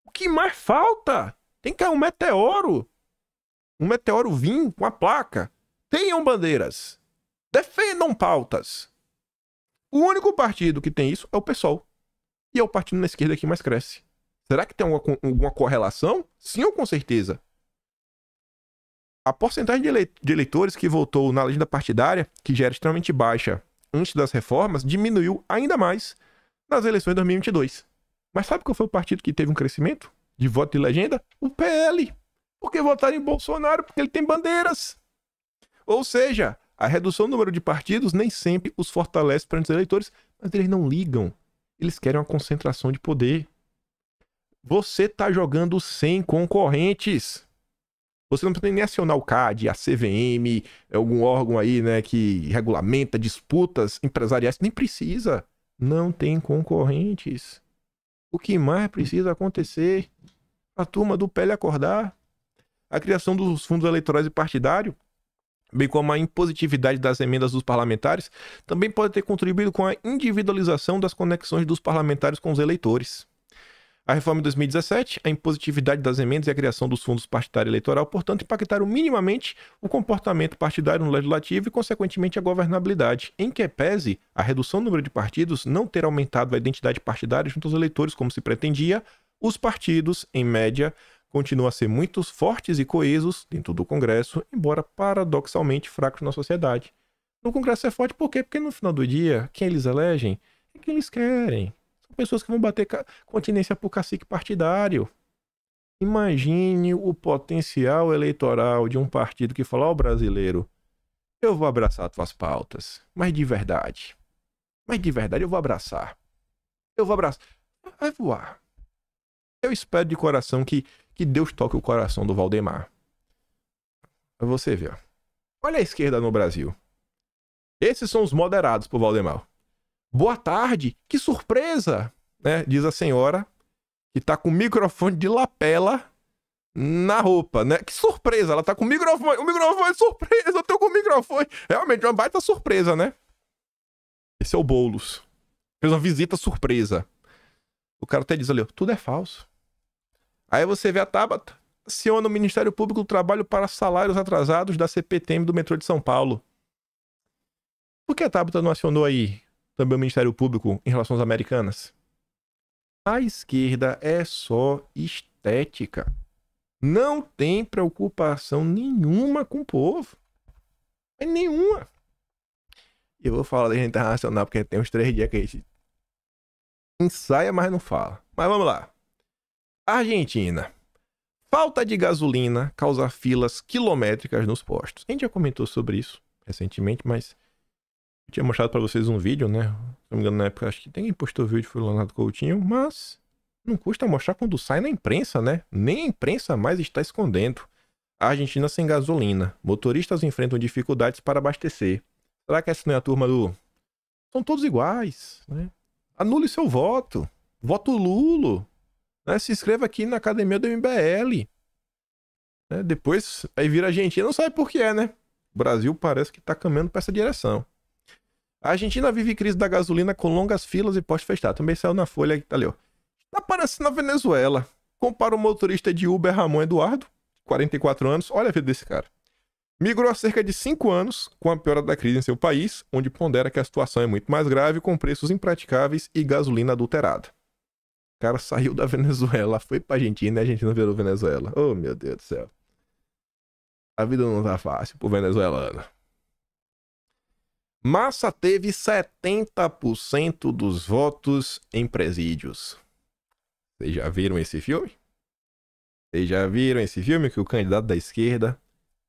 o que mais falta? Tem que cair um meteoro vir com a placa. Tenham bandeiras. Defendam pautas. O único partido que tem isso é o PSOL. E é o partido na esquerda que mais cresce. Será que tem alguma correlação? Sim ou com certeza? A porcentagem de eleitores que votou na legenda partidária, que já era extremamente baixa antes das reformas, diminuiu ainda mais nas eleições de 2022. Mas sabe qual foi o partido que teve um crescimento de voto de legenda? O PL. Porque votaram em Bolsonaro, porque ele tem bandeiras. Ou seja, a redução do número de partidos nem sempre os fortalece perante os eleitores, mas eles não ligam. Eles querem uma concentração de poder. Você está jogando sem concorrentes. Você não precisa nem acionar o CAD, a CVM, algum órgão aí, né, que regulamenta disputas empresariais. Nem precisa. Não tem concorrentes. O que mais precisa acontecer? A turma do PL acordar. A criação dos fundos eleitorais e partidários, bem como a impositividade das emendas dos parlamentares, também pode ter contribuído com a individualização das conexões dos parlamentares com os eleitores. A reforma de 2017, a impositividade das emendas e a criação dos fundos partidário e eleitoral, portanto, impactaram minimamente o comportamento partidário no legislativo e, consequentemente, a governabilidade, em que pese a redução do número de partidos não ter aumentado a identidade partidária junto aos eleitores como se pretendia, os partidos, em média, continuam a ser muito fortes e coesos dentro do Congresso, embora paradoxalmente fracos na sociedade. No Congresso é forte por quê? Porque no final do dia, quem eles elegem é quem eles querem. São pessoas que vão bater continência por cacique partidário. Imagine o potencial eleitoral de um partido que fala: ó, brasileiro, eu vou abraçar tuas pautas, mas de verdade eu vou abraçar. Vai voar. Eu espero de coração que Deus toque o coração do Valdemar. Pra você ver, ó. Olha a esquerda no Brasil. Esses são os moderados pro Valdemar. Boa tarde, que surpresa, né? Diz a senhora que tá com o microfone de lapela na roupa, né? Que surpresa, ela tá com o microfone é surpresa, eu tô com o microfone. Realmente, uma baita surpresa, né? Esse é o Boulos. Fez uma visita surpresa. O cara até diz ali, tudo é falso. Aí você vê a Tabata, aciona o Ministério Público do Trabalho para salários atrasados da CPTM do metrô de São Paulo. Por que a Tabata não acionou aí também o Ministério Público em relação às americanas? A esquerda é só estética. Não tem preocupação nenhuma com o povo. É nenhuma. E eu vou falar da gente internacional porque tem uns 3 dias que a gente ensaia, mas não fala. Mas vamos lá. Argentina. Falta de gasolina causa filas quilométricas nos postos. A gente já comentou sobre isso recentemente, mas eu tinha mostrado pra vocês um vídeo, né? Se não me engano, na época, acho que ninguém postou o vídeo, foi o Leonardo Coutinho, mas não custa mostrar quando sai na imprensa, né? Nem a imprensa mais está escondendo. A Argentina sem gasolina. Motoristas enfrentam dificuldades para abastecer. Será que essa não é a turma do... São todos iguais, né? Anule seu voto. Voto Lulo. Né? Se inscreva aqui na academia do MBL. Né? Depois, aí vira Argentina, não sabe por que é, né? O Brasil parece que tá caminhando para essa direção. A Argentina vive crise da gasolina com longas filas e postos fechados. Também saiu na Folha, tá ali, ó. Tá parecendo a Venezuela. Compara o motorista de Uber Ramon Eduardo, 44 anos. Olha a vida desse cara. Migrou há cerca de 5 anos com a piora da crise em seu país, onde pondera que a situação é muito mais grave, com preços impraticáveis e gasolina adulterada. O cara saiu da Venezuela, foi pra Argentina e a Argentina virou Venezuela. Oh, meu Deus do céu. A vida não tá fácil pro venezuelano. Massa teve 70% dos votos em presídios. Vocês já viram esse filme? Que o candidato da esquerda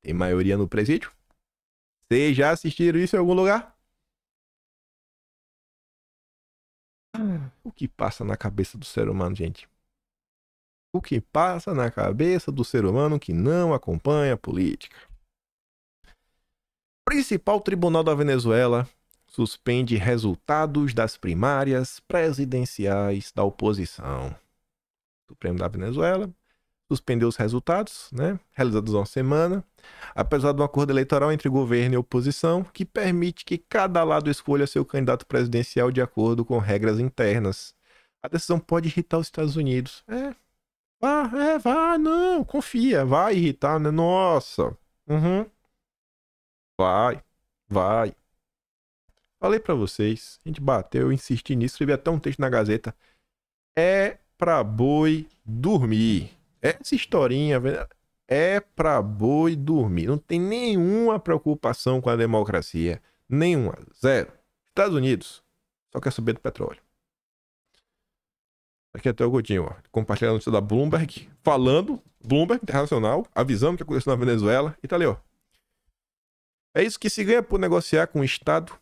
tem maioria no presídio? Vocês já assistiram isso em algum lugar? O que passa na cabeça do ser humano, gente? O que passa na cabeça do ser humano que não acompanha a política? O principal tribunal da Venezuela suspende resultados das primárias presidenciais da oposição. O Supremo da Venezuela suspendeu os resultados, né, realizados há uma semana, apesar de um acordo eleitoral entre governo e oposição que permite que cada lado escolha seu candidato presidencial de acordo com regras internas. A decisão pode irritar os Estados Unidos. Vai, não, confia, vai irritar, né? Nossa. Vai. Falei pra vocês, a gente bateu, eu insisti nisso, escrevi até um texto na Gazeta. É pra boi dormir. Essa historinha é pra boi dormir. Não tem nenhuma preocupação com a democracia. Nenhuma. Zero. Estados Unidos só quer saber do petróleo. Aqui até o Coutinho, ó. Compartilhando a notícia da Bloomberg. Falando, Bloomberg Internacional, avisando o que aconteceu na Venezuela. E tá ali, ó. É isso que se ganha por negociar com o Estado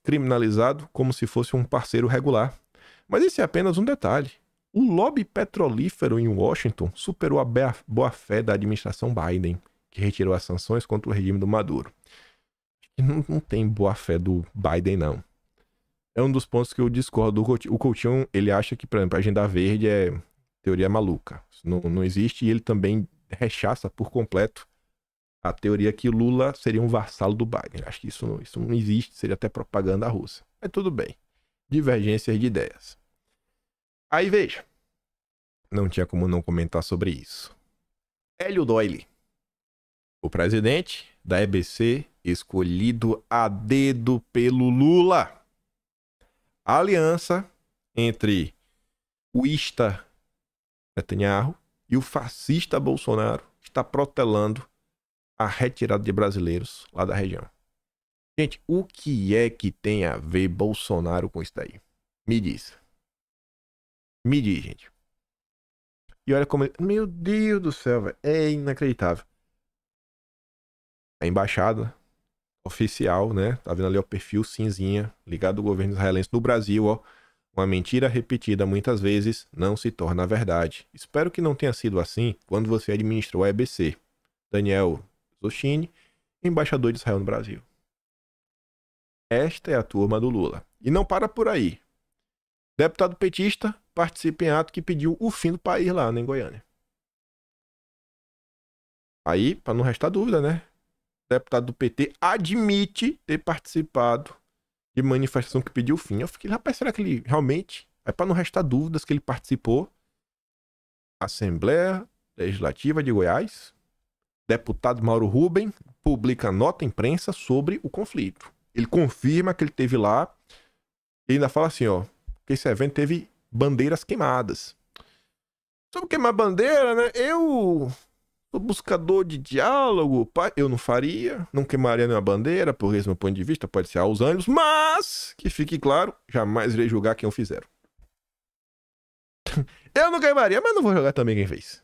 criminalizado como se fosse um parceiro regular. Mas esse é apenas um detalhe. O lobby petrolífero em Washington superou a boa-fé da administração Biden, que retirou as sanções contra o regime do Maduro. Não tem boa-fé do Biden, não. É um dos pontos que eu discordo. O Coutinho, ele acha que, por exemplo, a agenda verde é teoria maluca. Não existe, e ele também rechaça por completo a teoria que Lula seria um vassalo do Biden. Acho que isso não existe, seria até propaganda russa. Mas tudo bem. Divergências de ideias. Aí veja, não tinha como não comentar sobre isso. Hélio Doyle, o presidente da EBC, escolhido a dedo pelo Lula. A aliança entre o Ista Netanyahu E o fascista Bolsonaro está protelando a retirada de brasileiros lá da região. Gente, o que é que tem a ver Bolsonaro com isso daí? Me diz. Me diz, gente. E olha como ele... Meu Deus do céu, velho. É inacreditável. A embaixada oficial, né? Tá vendo ali o perfil cinzinha ligado ao governo israelense no Brasil, ó. Uma mentira repetida muitas vezes não se torna verdade. Espero que não tenha sido assim quando você administrou a EBC. Daniel Zoschini, embaixador de Israel no Brasil. Esta é a turma do Lula. E não para por aí. Deputado petista participa em ato que pediu o fim do país lá em Goiânia. Aí, para não restar dúvida, né? Deputado do PT admite ter participado de manifestação que pediu o fim. Eu fiquei, rapaz, será que ele realmente... Aí, para não restar dúvidas que ele participou, Assembleia Legislativa de Goiás, deputado Mauro Rubem publica nota à imprensa sobre o conflito. Ele confirma que ele esteve lá e ainda fala assim, ó, que esse evento teve bandeiras queimadas. Sobre queimar bandeira, né? Eu sou buscador de diálogo, pai. Eu não faria, não queimaria nenhuma bandeira, por esse meu ponto de vista, pode ser aos ânimos, mas, que fique claro, jamais irei julgar quem o fizeram. Eu não queimaria, mas não vou julgar também quem fez.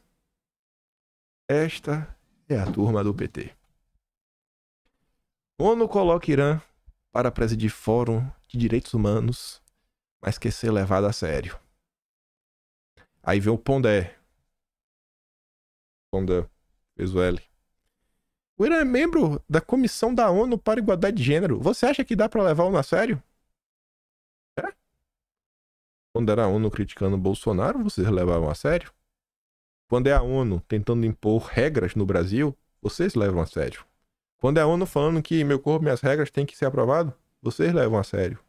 Esta é a turma do PT. ONU coloca Irã para presidir Fórum de Direitos Humanos, mas quer ser levado a sério. Aí vem o Pondé. Pondé fez o L. O Irã é membro da Comissão da ONU para a Igualdade de Gênero. Você acha que dá para levar o ONU a sério? É? Quando era a ONU criticando o Bolsonaro, vocês levavam a sério? Quando é a ONU tentando impor regras no Brasil, vocês levam a sério. Quando é a ONU falando que meu corpo, minhas regras têm que ser aprovado, vocês levam a sério.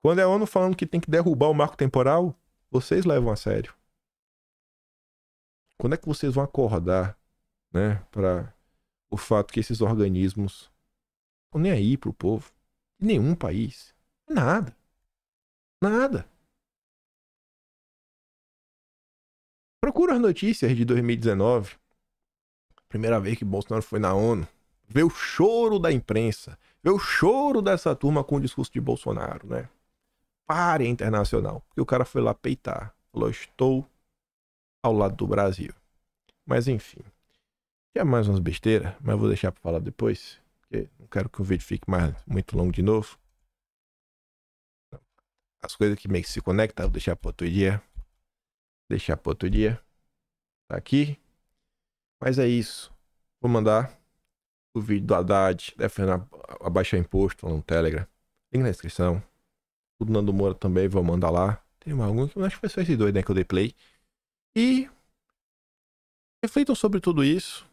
Quando é a ONU falando que tem que derrubar o marco temporal, vocês levam a sério. Quando é que vocês vão acordar, né, para o fato que esses organismos não estão nem aí pro povo? Em nenhum país. Nada. Nada. Procura as notícias de 2019. Primeira vez que Bolsonaro foi na ONU. Vê o choro da imprensa. Vê o choro dessa turma com o discurso de Bolsonaro, né? Pare internacional. Porque o cara foi lá peitar. Falou, estou ao lado do Brasil. Mas enfim. Tinha mais umas besteiras, mas vou deixar pra falar depois. Porque não quero que o vídeo fique muito longo de novo. As coisas que meio que se conectam, vou deixar para outro dia. Deixar para outro dia. Tá aqui. Mas é isso. Vou mandar o vídeo do Haddad defendendo abaixar imposto no Telegram. Link na descrição. O do Nando Moura também, vou mandar lá. Tem algum que eu acho que foi só esse dois, né, que eu dei play. E reflitam sobre tudo isso.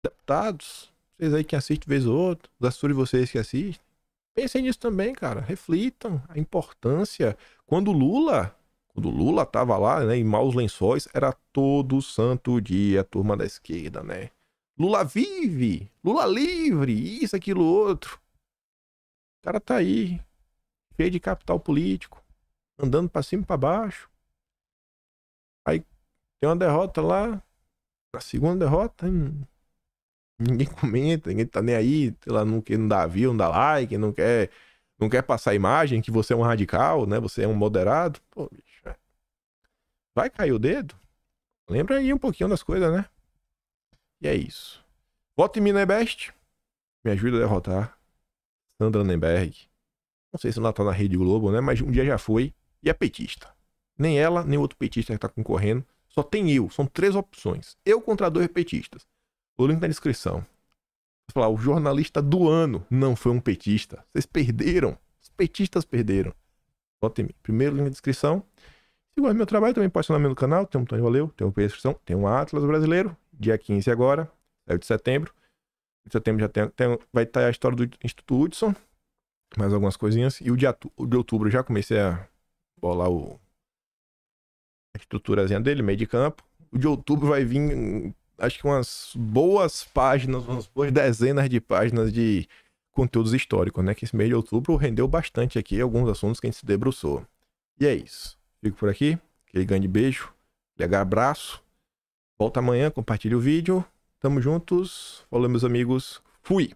Deputados, vocês aí que assistem vez ou outra, os assessores de vocês que assistem, pensem nisso também, cara. Reflitam a importância. Quando o Lula tava lá, né, em maus lençóis, era todo santo dia a turma da esquerda, né? Lula vive, Lula livre, isso, aquilo, outro. O cara tá aí, cheio de capital político, andando pra cima e pra baixo. Aí tem uma derrota lá, na segunda derrota, ninguém comenta, ninguém tá nem aí, sei lá, não dá view, não dá like, não quer passar a imagem que você é um radical, né? Você é um moderado. Pô, bicho, vai cair o dedo? Lembra aí um pouquinho das coisas, né? E é isso. Voto em mim, né, Best? Me ajuda a derrotar Sandra Nemberg. Não sei se ela tá na Rede Globo, né? Mas um dia já foi. E é petista. Nem ela, nem outro petista que tá concorrendo. Só tem eu. São 3 opções. Eu contra 2 petistas. O link na descrição. Vou falar, o jornalista do ano não foi um petista. Vocês perderam. Os petistas perderam. Voto em mim. Primeiro link na descrição. Se gosta do meu trabalho, também pode assinar no meu canal. Tem um Tony Valeu, tem uma descrição, tem um Atlas Brasileiro. Dia 15 agora, 7 de setembro. De setembro já vai estar a história do Instituto Hudson. Mais algumas coisinhas. E o de outubro já comecei a bolar a estruturazinha dele, meio de campo. O de outubro vai vir, acho que umas boas páginas, umas boas dezenas de páginas de conteúdos históricos, né? Que esse mês de outubro rendeu bastante aqui alguns assuntos que a gente se debruçou. E é isso. Fico por aqui. Aquele grande beijo. Legal abraço. Volta amanhã, compartilha o vídeo. Tamo juntos. Falou, meus amigos. Fui!